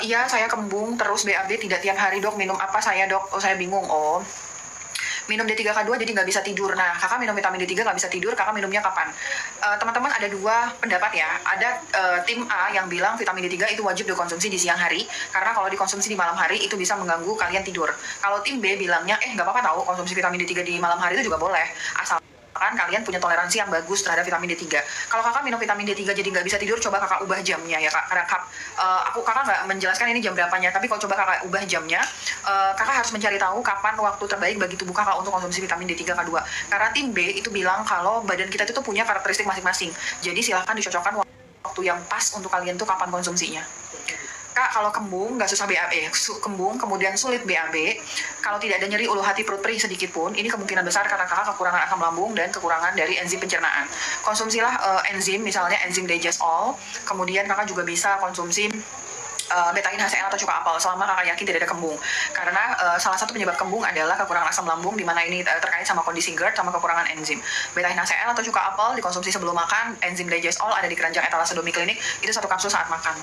Iya, saya kembung terus BAB tidak tiap hari dok. Minum apa saya dok? Oh saya bingung. Oh, minum D3K2 jadi nggak bisa tidur. Nah, kakak minum vitamin D3 nggak bisa tidur, kakak minumnya kapan? Teman-teman ada dua pendapat ya. Ada tim A yang bilang vitamin D3 itu wajib dikonsumsi di siang hari, karena kalau dikonsumsi di malam hari itu bisa mengganggu kalian tidur. Kalau tim B bilangnya, nggak apa-apa tahu konsumsi vitamin D3 di malam hari itu juga boleh, asal kan kalian punya toleransi yang bagus terhadap vitamin D3. Kalau kakak minum vitamin D3 jadi nggak bisa tidur, coba kakak ubah jamnya ya kak. Karena kakak nggak menjelaskan ini jam berapanya, tapi kalau coba kakak ubah jamnya, kakak harus mencari tahu kapan waktu terbaik bagi tubuh kakak untuk konsumsi vitamin D3 K2. Karena tim B itu bilang kalau badan kita itu tuh punya karakteristik masing-masing. Jadi silahkan dicocokkan waktu yang pas untuk kalian tuh kapan konsumsinya. Kak, kalau kembung nggak susah BAB, kembung kemudian sulit BAB, kalau tidak ada nyeri ulu hati perut perih sedikit pun, ini kemungkinan besar karena kakak kekurangan asam lambung dan kekurangan dari enzim pencernaan. Konsumsilah enzim, misalnya enzim digest-all, kemudian kakak juga bisa konsumsi betain HCl atau cuka apel selama kakak yakin tidak ada kembung. Karena salah satu penyebab kembung adalah kekurangan asam lambung, di mana ini terkait sama kondisi GERD sama kekurangan enzim. Betain HCl atau cuka apel dikonsumsi sebelum makan, enzim digest-all ada di keranjang etalase Domi Klinik, itu 1 kapsul saat makan.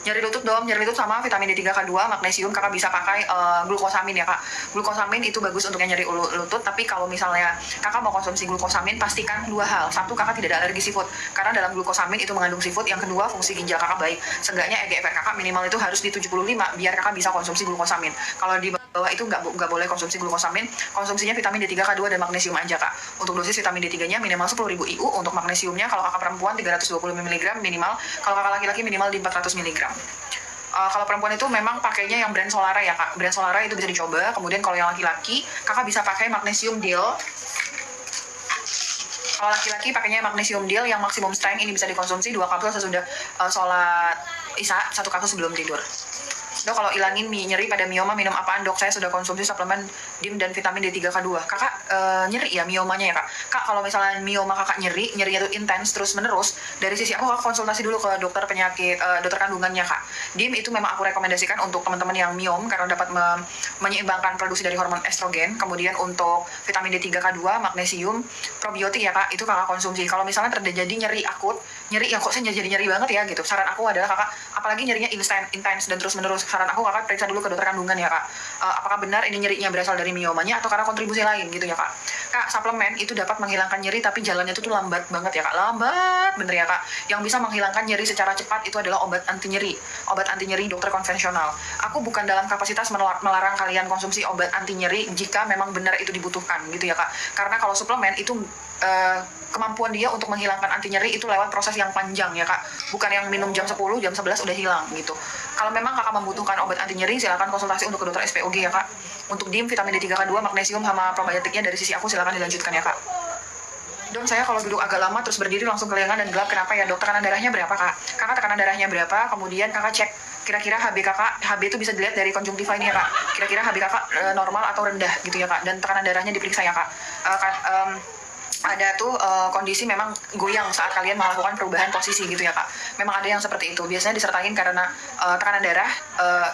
Nyeri lutut dom, nyeri lutut sama vitamin D3K2, magnesium, kakak bisa pakai glukosamin ya kak. Glukosamin itu bagus untuk yang nyeri lutut, tapi kalau misalnya kakak mau konsumsi glukosamin, pastikan 2 hal. Satu, kakak tidak ada alergi seafood, karena dalam glukosamin itu mengandung seafood. Yang kedua, fungsi ginjal kakak baik. Seenggaknya EGFR kakak minimal itu harus di 75, biar kakak bisa konsumsi glukosamin. Kalau di bawah itu nggak boleh konsumsi glukosamin, konsumsinya vitamin D3K2 dan magnesium aja kak. Untuk dosis vitamin D3-nya minimal 10.000 IU, untuk magnesiumnya kalau kakak perempuan 320 mg minimal, kalau kakak laki-laki minimal di 400 mg. Kalau perempuan itu memang pakainya yang brand Solara ya kak. Brand Solara itu bisa dicoba. Kemudian kalau yang laki-laki, kakak bisa pakai magnesium deal. Kalau laki-laki pakainya magnesium deal yang maksimum strength, ini bisa dikonsumsi 2 kapsul sesudah sholat isya, 1 kapsul sebelum tidur. Dok, kalau ilangin nyeri pada mioma minum apaan dok? Saya sudah konsumsi suplemen DIM dan vitamin D3K2. Kakak nyeri ya miomanya ya kak? Kak, kalau misalnya mioma kakak nyerinya itu intens terus menerus, dari sisi aku kakak konsultasi dulu ke dokter penyakit, dokter kandungannya kak. DIM itu memang aku rekomendasikan untuk teman-teman yang miom karena dapat menyeimbangkan produksi dari hormon estrogen. Kemudian untuk vitamin D3K2, magnesium, probiotik ya kak, itu kakak konsumsi. Kalau misalnya terjadi nyeri akut, nyeri yang kok saya jadi nyeri banget ya gitu, saran aku adalah kakak, apalagi nyerinya intens dan terus menerus, saran aku kakak periksa dulu ke dokter kandungan ya kak. Apakah benar ini nyerinya berasal dari miomanya atau karena kontribusi lain gitu ya kak. Kak, suplemen itu dapat menghilangkan nyeri, tapi jalannya itu tuh lambat banget ya kak, lambat bener ya kak. Yang bisa menghilangkan nyeri secara cepat itu adalah obat anti nyeri, dokter konvensional. Aku bukan dalam kapasitas melarang kalian konsumsi obat anti nyeri jika memang benar itu dibutuhkan gitu ya kak. Karena kalau suplemen itu kemampuan dia untuk menghilangkan anti nyeri itu lewat proses yang panjang ya kak, bukan yang minum jam 10, jam 11 udah hilang gitu. Kalau memang kakak membutuhkan obat anti nyeri, silakan konsultasi untuk ke dokter SPOG ya kak. Untuk DIM, vitamin D3K2, magnesium sama probiotiknya dari sisi aku silakan dilanjutkan ya kak. Dok, saya kalau duduk agak lama terus berdiri langsung keliangan dan gelap, kenapa ya dok? Tekanan darahnya berapa kak? Kakak tekanan darahnya berapa? Kemudian kakak cek kira-kira HB kakak, HB itu bisa dilihat dari konjungtiva ini ya kak, kira-kira HB kakak normal atau rendah gitu ya kak, dan tekanan darahnya diperiksa ya kak. Ada tuh kondisi memang goyang saat kalian melakukan perubahan posisi gitu ya kak. Memang ada yang seperti itu, biasanya disertain karena tekanan darah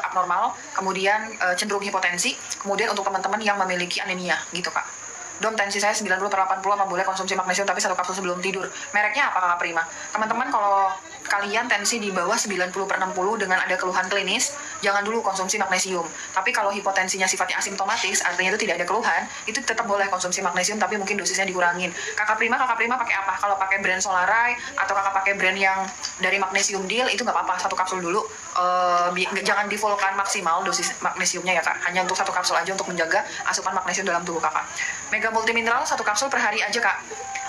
abnormal, kemudian cenderung hipotensi, kemudian untuk teman-teman yang memiliki anemia gitu kak. Dom, tensi saya 90/80, apa boleh konsumsi magnesium tapi 1 kapsul sebelum tidur? Mereknya apa kakak Prima? Teman-teman, kalau kalian tensi di bawah 90/60 dengan ada keluhan klinis, jangan dulu konsumsi magnesium. Tapi kalau hipotensinya sifatnya asimptomatis, artinya itu tidak ada keluhan, itu tetap boleh konsumsi magnesium, tapi mungkin dosisnya dikurangin. Kakak Prima pakai apa? Kalau pakai brand Solaray atau kakak pakai brand yang dari magnesium deal, itu nggak apa-apa, 1 kapsul dulu. Jangan di fullkan maksimal dosis magnesiumnya ya kak, hanya untuk 1 kapsul aja untuk menjaga asupan magnesium dalam tubuh kakak. Mega multimineral 1 kapsul per hari aja kak.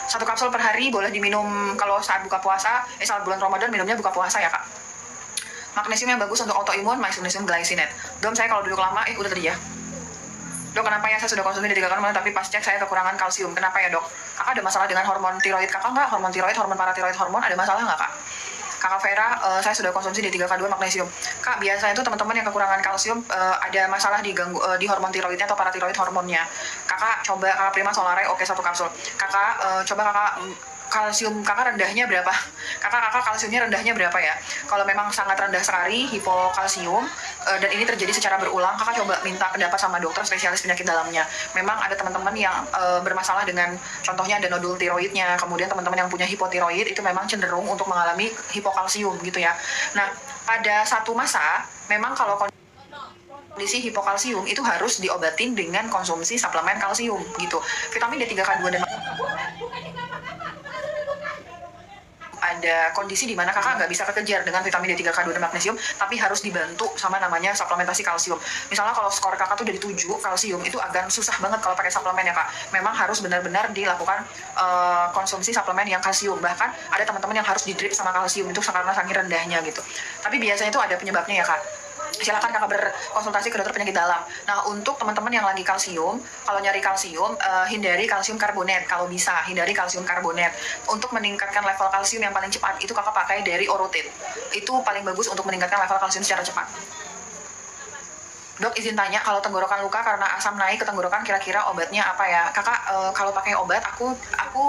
1 kapsul per hari boleh diminum kalau saat buka puasa, saat bulan Ramadan minumnya buka puasa ya kak. Magnesium yang bagus untuk autoimun, magnesium glycinate. Dom, saya kalau duduk lama, udah tadi ya. Dok, kenapa ya saya sudah konsumsi D3 kali tapi pas cek saya kekurangan kalsium, kenapa ya dok? Kakak ada masalah dengan hormon tiroid kakak nggak? Hormon tiroid, hormon paratiroid hormon, ada masalah nggak kak? Kakak Vera, saya sudah konsumsi D3K2 magnesium. Kak, biasanya itu teman-teman yang kekurangan kalsium ada masalah di hormon tiroidnya atau paratiroid hormonnya. Kakak kakak Prima Solaray, oke 1 kapsul. Kakak coba kakak kalsium kakak rendahnya berapa? Kakak kalsiumnya rendahnya berapa ya? Kalau memang sangat rendah sekali, hipokalsium, dan ini terjadi secara berulang, kakak coba minta pendapat sama dokter spesialis penyakit dalamnya. Memang ada teman-teman yang bermasalah dengan, contohnya ada nodul tiroidnya, kemudian teman-teman yang punya hipotiroid itu memang cenderung untuk mengalami hipokalsium gitu ya. Nah, pada satu masa memang kalau kondisi hipokalsium itu harus diobatin dengan konsumsi suplemen kalsium gitu. Vitamin D3, K2 dan ada kondisi di mana kakak nggak bisa kekejar dengan vitamin D3, K2 dan magnesium, tapi harus dibantu sama namanya suplementasi kalsium. Misalnya kalau skor kakak tuh dari 7 kalsium, itu agak susah banget kalau pakai suplemen ya kak. Memang harus benar-benar dilakukan konsumsi suplemen yang kalsium. Bahkan ada teman-teman yang harus di drip sama kalsium itu karena saking rendahnya gitu. Tapi biasanya itu ada penyebabnya ya kak. Silakan kakak berkonsultasi ke dokter penyakit dalam. Nah, untuk teman-teman yang lagi kalsium, kalau nyari kalsium, hindari kalsium karbonat. Kalau bisa, hindari kalsium karbonat. Untuk meningkatkan level kalsium yang paling cepat, itu kakak pakai dari Orotin. Itu paling bagus untuk meningkatkan level kalsium secara cepat. Dok, izin tanya, kalau tenggorokan luka karena asam naik ke tenggorokan, kira-kira obatnya apa ya? Kakak, kalau pakai obat, aku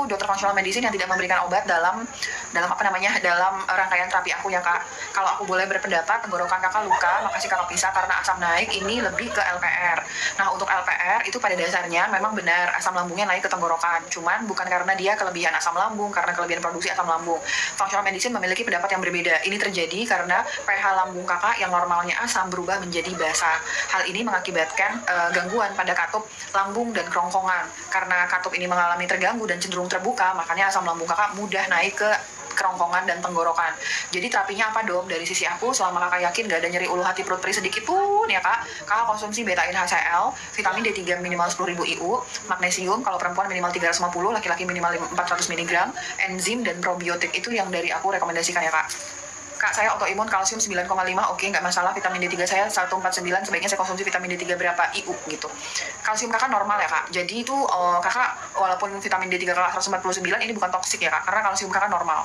dokter konsultan medicine yang tidak memberikan obat dalam rangkaian terapi aku ya kak. Kalau aku boleh berpendapat, tenggorokan kakak luka, makasih kakak pisah karena asam naik, ini lebih ke LPR. Nah, untuk LPR itu pada dasarnya memang benar asam lambungnya naik ke tenggorokan. Cuman bukan karena dia kelebihan asam lambung, karena kelebihan produksi asam lambung. Functional medicine memiliki pendapat yang berbeda. Ini terjadi karena pH lambung kakak yang normalnya asam berubah menjadi basa. Hal ini mengakibatkan gangguan pada katup lambung dan kerongkongan. Karena katup ini mengalami terganggu dan cenderung terbuka, makanya asam lambung kakak mudah naik ke kerongkongan dan tenggorokan. Jadi terapinya apa dok? Dari sisi aku, selama kakak yakin gak ada nyeri ulu hati perut perih sedikit pun ya kak, kakak konsumsi beta-in HCl, vitamin D3 minimal 10.000 IU, magnesium kalau perempuan minimal 350, laki-laki minimal 400 mg, enzim dan probiotik itu yang dari aku rekomendasikan ya kak. Kak, saya autoimun kalsium 9,5, oke, nggak masalah. Vitamin D3 saya 149, sebaiknya saya konsumsi vitamin D3 berapa IU gitu. Kalsium kakak normal ya kak, jadi itu kakak walaupun vitamin D3 kakak 149, ini bukan toksik ya kak, karena kalsium kakak normal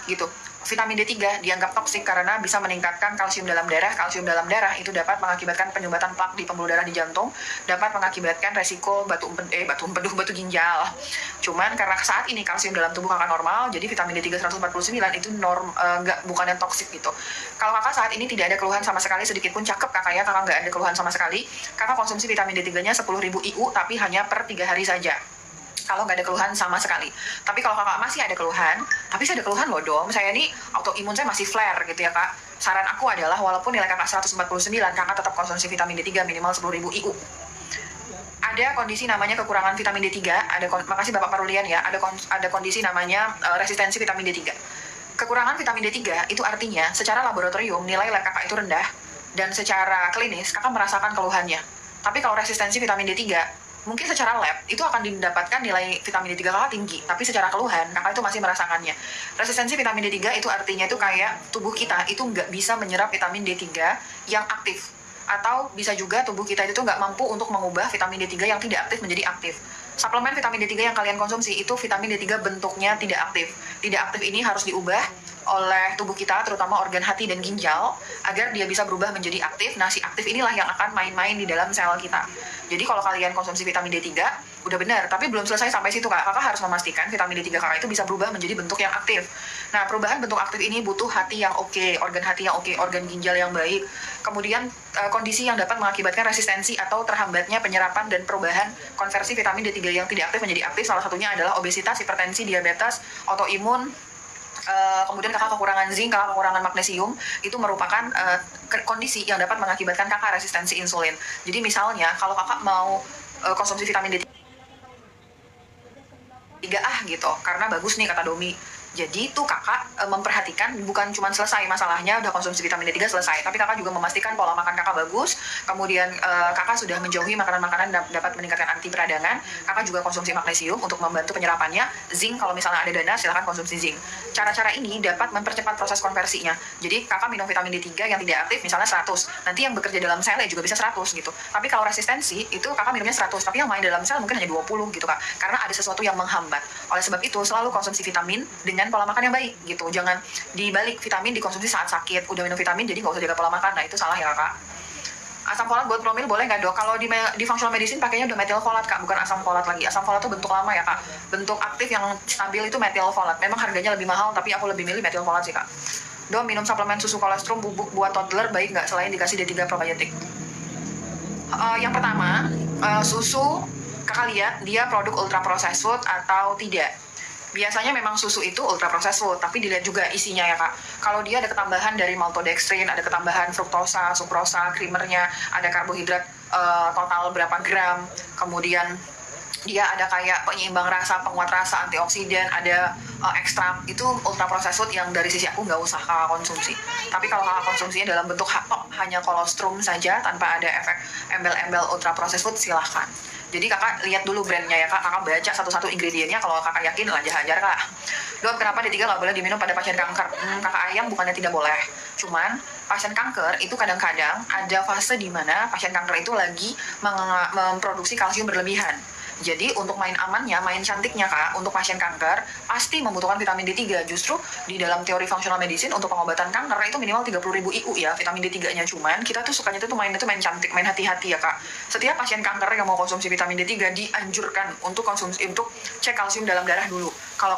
gitu. Vitamin D3 dianggap toksik karena bisa meningkatkan kalsium dalam darah. Kalsium dalam darah itu dapat mengakibatkan penyumbatan plak di pembuluh darah di jantung, dapat mengakibatkan resiko batu ginjal. Cuman karena saat ini kalsium dalam tubuh kakak normal, jadi vitamin D3 149 itu bukan yang toksik gitu. Kalau kakak saat ini tidak ada keluhan sama sekali, sedikit pun cakep kakak ya, kakak nggak ada keluhan sama sekali, kakak konsumsi vitamin D3-nya 10.000 IU, tapi hanya per 3 hari saja. Kalau nggak ada keluhan sama sekali. Tapi kalau kakak masih ada keluhan, tapi saya ada keluhan loh dong, saya ini autoimun saya masih flare gitu ya kak. Saran aku adalah walaupun nilai kakak 149, kakak tetap konsumsi vitamin D3 minimal 10.000 IU. Ada kondisi namanya kekurangan vitamin D3, makasih Bapak Parulian ya, ada kondisi namanya resistensi vitamin D3. Kekurangan vitamin D3 itu artinya secara laboratorium nilai lab kakak itu rendah, dan secara klinis kakak merasakan keluhannya. Tapi kalau resistensi vitamin D3, mungkin secara lab itu akan didapatkan nilai vitamin D3 kakak tinggi, tapi secara keluhan kakak itu masih merasakannya. Resistensi vitamin D3 itu artinya itu kayak tubuh kita itu nggak bisa menyerap vitamin D3 yang aktif, atau bisa juga tubuh kita itu nggak mampu untuk mengubah vitamin D3 yang tidak aktif menjadi aktif. Suplemen vitamin D3 yang kalian konsumsi itu vitamin D3 bentuknya tidak aktif. Tidak aktif ini harus diubah oleh tubuh kita, terutama organ hati dan ginjal, agar dia bisa berubah menjadi aktif. Nah, si aktif inilah yang akan main-main di dalam sel kita. Jadi kalau kalian konsumsi vitamin D3, udah benar, tapi belum selesai sampai situ kak. Kakak harus memastikan vitamin D3 kakak itu bisa berubah menjadi bentuk yang aktif. Nah, perubahan bentuk aktif ini butuh hati yang oke, organ hati yang oke, organ ginjal yang baik. Kemudian kondisi yang dapat mengakibatkan resistensi atau terhambatnya penyerapan dan perubahan konversi vitamin D3 yang tidak aktif menjadi aktif. Salah satunya adalah obesitas, hipertensi, diabetes, autoimun. Kemudian kakak kekurangan zinc, kakak kekurangan magnesium, itu merupakan kondisi yang dapat mengakibatkan kakak resistensi insulin. Jadi misalnya kalau kakak mau konsumsi vitamin D3 gitu, karena bagus nih kata Domi. Jadi itu kakak memperhatikan, bukan cuma selesai masalahnya udah konsumsi vitamin D3 selesai, tapi kakak juga memastikan pola makan kakak bagus, kemudian kakak sudah menjauhi makanan-makanan dapat meningkatkan anti peradangan, kakak juga konsumsi magnesium untuk membantu penyerapannya, zinc kalau misalnya ada dana silahkan konsumsi zinc. Cara-cara ini dapat mempercepat proses konversinya. Jadi kakak minum vitamin D3 yang tidak aktif misalnya 100, nanti yang bekerja dalam sel juga bisa 100 gitu. Tapi kalau resistensi itu kakak minumnya 100, tapi yang main dalam sel mungkin hanya 20 gitu kak, karena ada sesuatu yang menghambat. Oleh sebab itu selalu konsumsi vitamin dengan pola makan yang baik gitu. Jangan dibalik vitamin dikonsumsi saat sakit, udah minum vitamin jadi nggak usah jaga pola makan. Nah itu salah ya kak. Asam folat buat promil boleh nggak dok? Kalau di functional medicine pakainya udah metil folat kak, bukan asam folat lagi. Asam folat tuh bentuk lama ya kak, bentuk aktif yang stabil itu metil folat. Memang harganya lebih mahal, tapi aku lebih milih metil folat sih kak. Dok, minum suplemen susu kolostrum bubuk buat toddler baik nggak selain dikasih D3 probiotik? Yang pertama, susu kakak lihat dia produk ultra processed food atau tidak. Biasanya memang susu itu ultra processed food, tapi dilihat juga isinya ya kak. Kalau dia ada ketambahan dari maltodextrin, ada ketambahan fruktosa, sukrosa, creamernya, ada karbohidrat total berapa gram, kemudian dia ada kayak penyeimbang rasa, penguat rasa, antioksidan, ada ekstrak, itu ultra processed food yang dari sisi aku nggak usah kakak konsumsi. Tapi kalau kakak konsumsinya dalam bentuk hanya kolostrum saja tanpa ada efek embel-embel ultra processed food, silahkan. Jadi kakak lihat dulu brandnya ya kak, kakak baca satu-satu ingredientnya, kalau kakak yakin lanjut ajar kak. Dok, kenapa D3 nggak boleh diminum pada pasien kanker? Kakak Ayang bukannya tidak boleh, cuman pasien kanker itu kadang-kadang ada fase di mana pasien kanker itu lagi memproduksi kalsium berlebihan. Jadi untuk main amannya, main cantiknya kak, untuk pasien kanker pasti membutuhkan vitamin D3. Justru di dalam teori functional medicine untuk pengobatan kanker itu minimal 30.000 IU ya vitamin D3-nya. Cuman kita tuh sukanya tuh main cantik, main hati-hati ya kak. Setiap pasien kanker yang mau konsumsi vitamin D3 dianjurkan untuk konsumsi, untuk cek kalsium dalam darah dulu. Kalau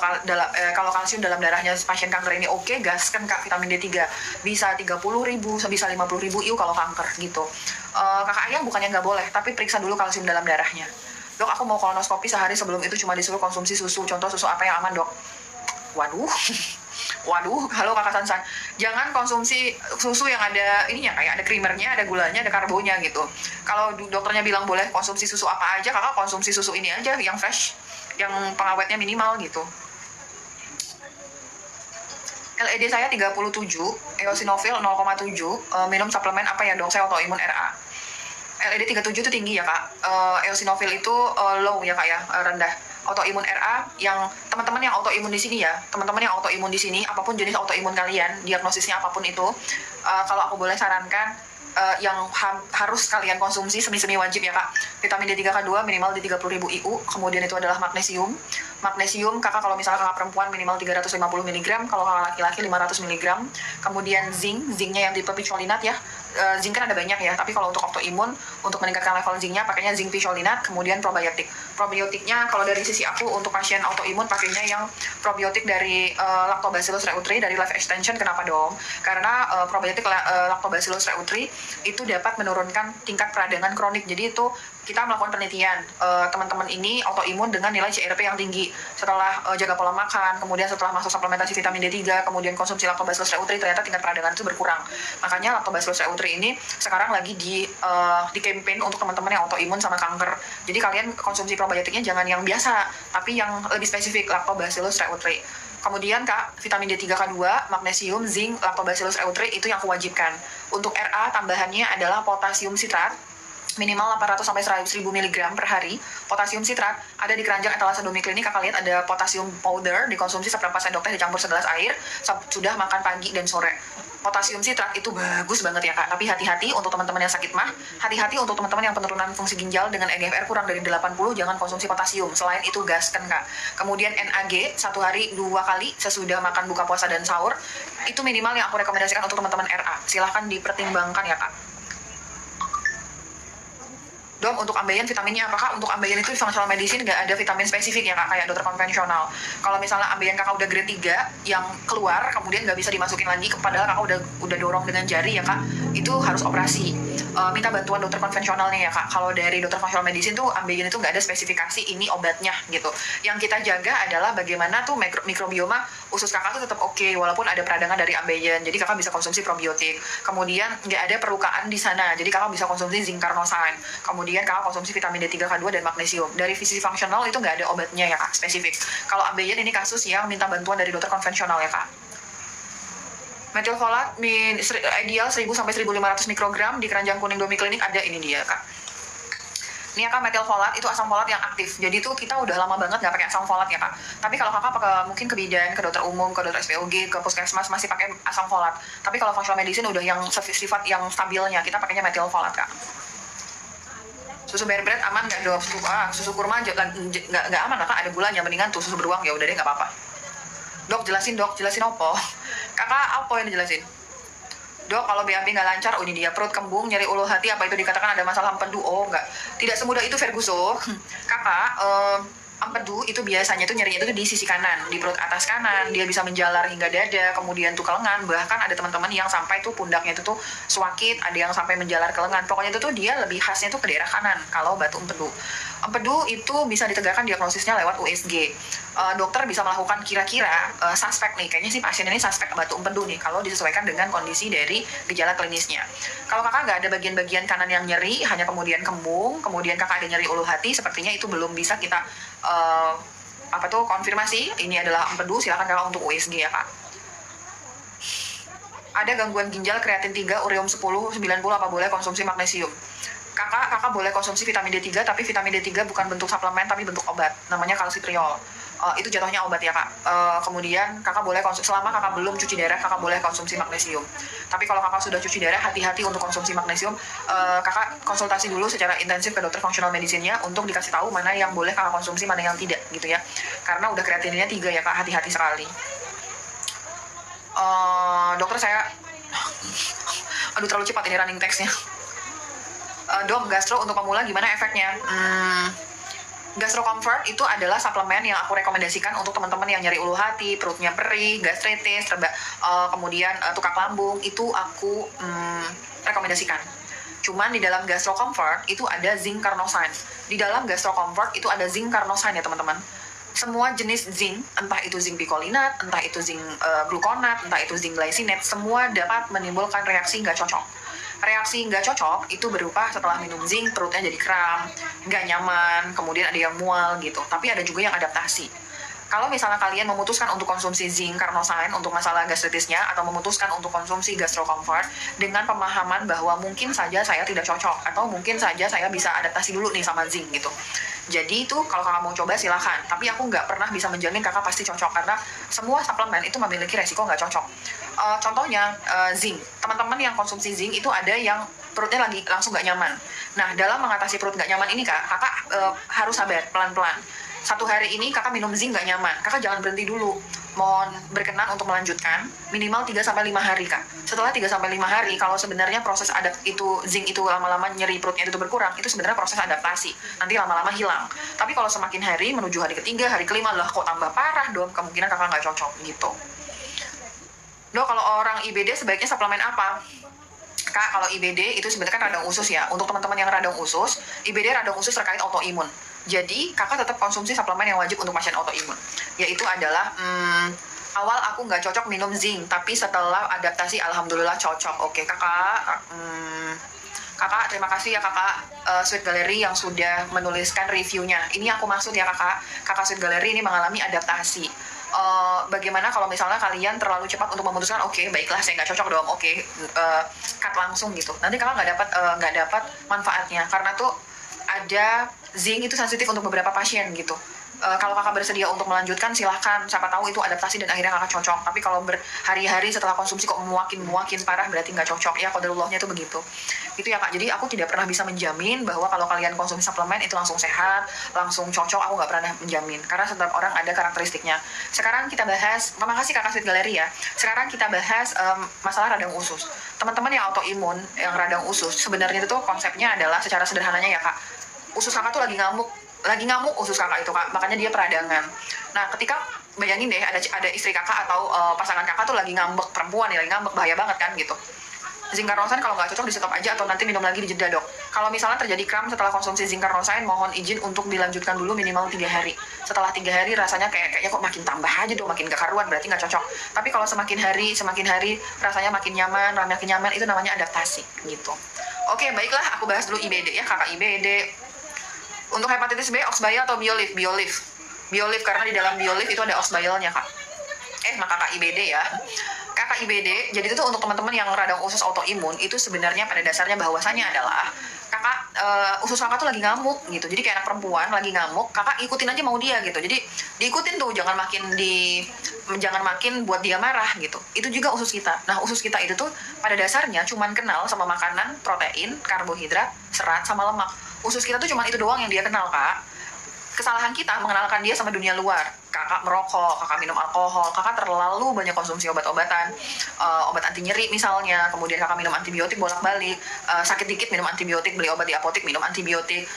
kalsium dalam darahnya pasien kanker ini oke, gaskan kak vitamin D3. Bisa 30.000, bisa 50.000 IU kalau kanker gitu. Kakak Ayang bukannya nggak boleh, tapi periksa dulu kalsium dalam darahnya. Dok, aku mau kolonoskopi sehari sebelum itu cuma disuruh konsumsi susu. Contoh susu apa yang aman, dok? Waduh, waduh, halo kakak Sansan. Jangan konsumsi susu yang ada ininya, kayak ada creamernya, ada gulanya, ada karbonya gitu. Kalau dokternya bilang boleh konsumsi susu apa aja, kakak konsumsi susu ini aja, yang fresh, yang pengawetnya minimal gitu. LED saya 37, eosinofil 0,7, minum suplemen apa ya dok? Saya autoimun RA. LED 37 itu tinggi ya kak, eosinofil itu low ya kak ya, rendah. Autoimun RA, yang teman-teman yang autoimun di sini ya, teman-teman yang autoimun di sini, apapun jenis autoimun kalian, diagnosisnya apapun itu, kalau aku boleh sarankan, yang harus kalian konsumsi semi-semi wajib ya kak, vitamin D3 K2 minimal di 30.000 IU, kemudian itu adalah magnesium. Magnesium kakak kalau misalnya kakak perempuan minimal 350 mg, kalau kakak laki-laki 500 mg. Kemudian zincnya yang tipe picolinat ya. Zinc kan ada banyak ya, tapi kalau untuk autoimun, untuk meningkatkan level zincnya pakainya zinc picolinat, kemudian probiotik. Probiotiknya kalau dari sisi aku untuk pasien autoimun pakainya yang probiotik dari Lactobacillus reuteri dari Life Extension. Kenapa dong? Karena probiotik Lactobacillus reuteri itu dapat menurunkan tingkat peradangan kronik. Jadi itu kita melakukan penelitian teman-teman ini autoimun dengan nilai CRP yang tinggi setelah jaga pola makan, kemudian setelah masuk suplementasi vitamin D3, kemudian konsumsi Lactobacillus reuteri, ternyata tingkat peradangan itu berkurang. Makanya Lactobacillus reuteri ini sekarang lagi di campaign untuk teman-teman yang autoimun sama kanker. Jadi kalian konsumsi probiotiknya jangan yang biasa, tapi yang lebih spesifik, Lactobacillus reuteri. Kemudian kak, vitamin D3 K2, magnesium, zinc, Lactobacillus reuteri itu yang kewajibkan. Untuk RA tambahannya adalah potasium sitrat, minimal 800 sampai 1000 mg per hari. Potasium sitrat ada di keranjang etalase Domiklinik, kakak lihat ada potasium powder, dikonsumsi seperempat sendok teh dicampur segelas air sudah makan pagi dan sore. Potasium sitrat itu bagus banget ya kak, tapi hati-hati untuk teman-teman yang sakit mah, hati-hati untuk teman-teman yang penurunan fungsi ginjal dengan EGFR kurang dari 80, jangan konsumsi potasium. Selain itu gaskan kak. Kemudian NAG 1 hari 2 kali sesudah makan buka puasa dan sahur, itu minimal yang aku rekomendasikan untuk teman-teman RA. Silahkan dipertimbangkan ya kak. Dok, untuk ambeien vitaminnya apakah? Untuk ambeien itu di functional medicine nggak ada vitamin spesifik ya kak, kayak dokter konvensional. Kalau misalnya ambeien kakak udah grade 3 yang keluar, kemudian nggak bisa dimasukin lagi, padahal kakak udah dorong dengan jari ya kak, itu harus operasi. Minta bantuan dokter konvensionalnya ya kak. Kalau dari dokter functional medicine tuh ambeien itu nggak ada spesifikasi ini obatnya gitu. Yang kita jaga adalah bagaimana tuh mikrobioma usus kakak tuh tetap oke, walaupun ada peradangan dari ambeien. Jadi kakak bisa konsumsi probiotik. Kemudian nggak ada perukaan di sana, jadi kakak bisa konsumsi zinc carnosine. Kemudian kakak konsumsi vitamin D3 K2 dan magnesium. Dari sisi fungsional itu nggak ada obatnya ya kak, spesifik. Kalau ambeien ini kasus yang minta bantuan dari dokter konvensional ya kak. Metilfolat ideal 1000 sampai 1500 mikrogram di keranjang kuning Domiklinik ada, ini dia kak. Ini ya kak, metilfolat itu asam folat yang aktif. Jadi tuh kita udah lama banget nggak pakai asam folat ya kak. Tapi kalau kakak mungkin ke bidan, ke dokter umum, ke dokter SPOG, ke puskesmas masih pakai asam folat. Tapi kalau functional medicine udah yang sifat yang stabilnya, kita pakainya metilfolat kak. Susu bear bread aman nggak dok? Susu kurma nggak aman lah kak, ada gulanya. Mendingan tuh susu beruang, ya udah deh nggak apa-apa. Dok jelasin apa? Kakak apa yang dijelasin? Dok, kalau BAB nggak lancar, ini dia perut kembung, nyeri ulu hati, apa itu dikatakan ada masalah empedu? Oh enggak, tidak semudah itu Ferguson. Kakak, empedu itu biasanya tuh nyerinya itu di sisi kanan, di perut atas kanan, dia bisa menjalar hingga dada, kemudian tuh ke lengan, bahkan ada teman-teman yang sampai tuh pundaknya itu tuh swakit, ada yang sampai menjalar ke lengan. Pokoknya itu tuh dia lebih khasnya tuh ke daerah kanan kalau batu empedu. Empedu itu bisa ditegakkan diagnosisnya lewat USG. Dokter bisa melakukan kira-kira suspek nih, kayaknya sih pasien ini suspek batu empedu nih, kalau disesuaikan dengan kondisi dari gejala klinisnya. Kalau kakak nggak ada bagian-bagian kanan yang nyeri, hanya kemudian kembung, kemudian kakak ada nyeri ulu hati, sepertinya itu belum bisa kita konfirmasi ini adalah empedu. Silakan kakak untuk USG ya kak. Ada gangguan ginjal, kreatin 3, ureum 10, 90, apa boleh konsumsi magnesium? Kakak boleh konsumsi vitamin D3, tapi vitamin D3 bukan bentuk suplemen, tapi bentuk obat, namanya kalsitriol. Itu jatuhnya obat ya kak. Kemudian kakak boleh konsumsi, selama kakak belum cuci darah, kakak boleh konsumsi magnesium. Tapi kalau kakak sudah cuci darah, hati-hati untuk konsumsi magnesium. Kakak konsultasi dulu secara intensif ke dokter functional medicine-nya untuk dikasih tahu mana yang boleh kakak konsumsi, mana yang tidak gitu ya. Karena udah kreatinnya 3 ya kak, hati-hati sekali. Dokter saya, aduh terlalu cepat ini running text-nya. Dok, gastro untuk pemula gimana efeknya? Gastro Comfort itu adalah suplemen yang aku rekomendasikan untuk teman-teman yang nyeri ulu hati, perutnya perih, gastritis, kemudian tukak lambung, itu aku rekomendasikan. Cuman di dalam Gastro Comfort itu ada zinc carnosine. Di dalam Gastro Comfort itu ada zinc carnosine ya teman-teman. Semua jenis zinc, entah itu zinc picolinat, entah itu zinc gluconat, entah itu zinc glycinate, semua dapat menimbulkan reaksi nggak cocok. Reaksi nggak cocok itu berupa setelah minum zinc perutnya jadi kram, nggak nyaman, kemudian ada yang mual gitu. Tapi ada juga yang adaptasi. Kalau misalnya kalian memutuskan untuk konsumsi zinc carnosine untuk masalah gastritisnya, atau memutuskan untuk konsumsi Gastro Comfort dengan pemahaman bahwa mungkin saja saya tidak cocok, atau mungkin saja saya bisa adaptasi dulu nih sama zinc gitu. Jadi itu kalau kakak mau coba silahkan, tapi aku nggak pernah bisa menjamin kakak pasti cocok, karena semua suplemen itu memiliki resiko nggak cocok. Contohnya zinc, teman-teman yang konsumsi zinc itu ada yang perutnya lagi langsung nggak nyaman. Nah, dalam mengatasi perut nggak nyaman ini kakak harus sabar, pelan-pelan. 1 hari ini kakak minum zinc nggak nyaman, kakak jangan berhenti dulu. Mohon berkenan untuk melanjutkan minimal 3-5 hari kak. Setelah 3-5 hari, kalau sebenarnya proses zinc itu lama-lama nyeri perutnya itu berkurang, itu sebenarnya proses adaptasi. Nanti lama-lama hilang. Tapi kalau semakin hari menuju hari ketiga, hari kelima lah kok tambah parah dong, kemungkinan kakak nggak cocok gitu. Dok, kalau orang IBD sebaiknya suplemen apa? Kak, kalau IBD itu sebenarnya kan radang usus ya. Untuk teman-teman yang radang usus, IBD radang usus terkait autoimun. Jadi, kakak tetap konsumsi suplemen yang wajib untuk pasien autoimun. Yaitu adalah, awal aku nggak cocok minum zinc, tapi setelah adaptasi, alhamdulillah cocok. Oke, kakak, kakak terima kasih ya kakak Sweet Gallery yang sudah menuliskan reviewnya. Ini aku maksud ya kakak Sweet Gallery ini mengalami adaptasi. Bagaimana kalau misalnya kalian terlalu cepat untuk memutuskan, oke, baiklah saya nggak cocok dong, oke, cut langsung gitu. Nanti kakak nggak dapat manfaatnya, karena tuh ada zinc itu sensitif untuk beberapa pasien gitu. Kalau kakak bersedia untuk melanjutkan silahkan, siapa tahu itu adaptasi dan akhirnya kakak cocok. Tapi kalau berhari-hari setelah konsumsi kok muakin parah, berarti nggak cocok ya, qadarullahnya itu begitu. Itu ya kak, jadi aku tidak pernah bisa menjamin bahwa kalau kalian konsumsi suplemen itu langsung sehat, langsung cocok, aku nggak pernah menjamin, karena setiap orang ada karakteristiknya. Sekarang kita bahas, terima kasih kakak Sweet Gallery ya. Sekarang kita bahas masalah radang usus. Teman-teman yang autoimun, yang radang usus, sebenarnya itu konsepnya adalah secara sederhananya ya kak, usus kakak tuh lagi ngamuk usus kakak itu kak, makanya dia peradangan. Nah, ketika bayangin deh ada istri kakak atau pasangan kakak tuh lagi ngambek, perempuan nih lagi ngambek, bahaya banget kan gitu. Zinc carnosine kalau nggak cocok di stop aja, atau nanti minum lagi di jeda dok. Kalau misalnya terjadi kram setelah konsumsi zinc carnosine, mohon izin untuk dilanjutkan dulu minimal 3 hari. Setelah 3 hari rasanya kayaknya kok makin tambah aja dong, makin gak karuan, berarti nggak cocok. Tapi kalau semakin hari rasanya makin nyaman, itu namanya adaptasi gitu. Oke, baiklah, aku bahas dulu IBD ya kakak IBD. Untuk hepatitis B, oxbaya atau biolif? Biolif, karena di dalam biolif itu ada oxbayalnya kak. Kakak IBD ya. Kakak IBD, jadi itu untuk teman-teman yang radang usus autoimun, itu sebenarnya pada dasarnya bahwasannya adalah kakak usus kakak tuh lagi ngamuk gitu. Jadi kayak anak perempuan lagi ngamuk, kakak ikutin aja mau dia gitu. Jadi diikutin tuh, jangan makin buat dia marah gitu. Itu juga usus kita. Nah, usus kita itu tuh pada dasarnya cuman kenal sama makanan, protein, karbohidrat, serat, sama lemak. Usus kita tuh cuma itu doang yang dia kenal kak. Kesalahan kita mengenalkan dia sama dunia luar. Kakak merokok, kakak minum alkohol, kakak terlalu banyak konsumsi obat-obatan, obat anti nyeri misalnya, kemudian kakak minum antibiotik bolak-balik, sakit dikit minum antibiotik, beli obat di apotek minum antibiotik.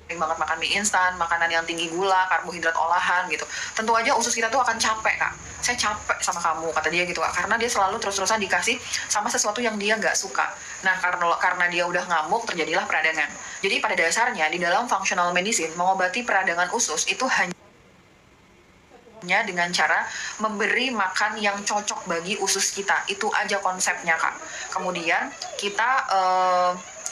Banget makan mie instan, makanan yang tinggi gula, karbohidrat olahan gitu. Tentu aja usus kita tuh akan capek kak. saya capek sama kamu, kata dia gitu, karena dia selalu terus-terusan dikasih sama sesuatu yang dia nggak suka. Nah, karena dia udah ngamuk, terjadilah peradangan. Jadi pada dasarnya di dalam functional medicine, mengobati peradangan usus itu hanya dengan cara memberi makan yang cocok bagi usus kita. Itu aja konsepnya, Kak. Kemudian kita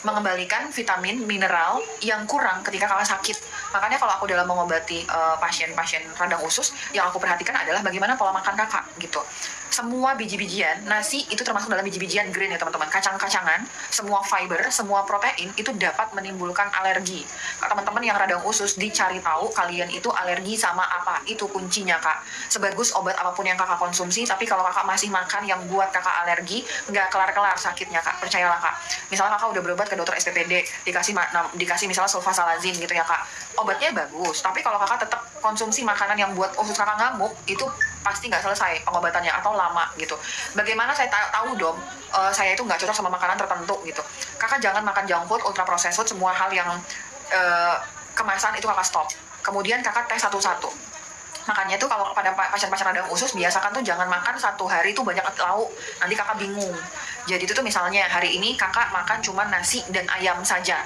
mengembalikan vitamin, mineral yang kurang ketika kakak sakit. Makanya kalau aku dalam mengobati pasien-pasien radang usus, yang aku perhatikan adalah bagaimana pola makan kakak gitu. Semua biji-bijian, nasi itu termasuk dalam biji-bijian green ya teman-teman. Kacang-kacangan, semua fiber, semua protein itu dapat menimbulkan alergi. Teman-teman yang radang usus, dicari tahu kalian itu alergi sama apa. Itu kuncinya, Kak. Sebagus obat apapun yang kakak konsumsi, tapi kalau kakak masih makan yang buat kakak alergi, nggak kelar-kelar sakitnya, Kak. Percayalah, Kak. Misalnya kakak udah berobat ke dokter SPPD, dikasih misalnya sulfasalazin gitu ya, Kak. Obatnya bagus, tapi kalau kakak tetap konsumsi makanan yang buat usus kakak ngamuk, itu pasti nggak selesai pengobatannya atau lama gitu. Bagaimana saya tahu dong saya itu nggak cocok sama makanan tertentu gitu. Kakak jangan makan junk food, ultra processed food, semua hal yang kemasan itu kakak stop. Kemudian kakak tes satu-satu. Makanya tuh kalau pada pasien-pasien radang usus, biasakan tuh jangan makan satu hari itu banyak lauk, nanti kakak bingung. Jadi itu tuh misalnya hari ini kakak makan cuma nasi dan ayam saja.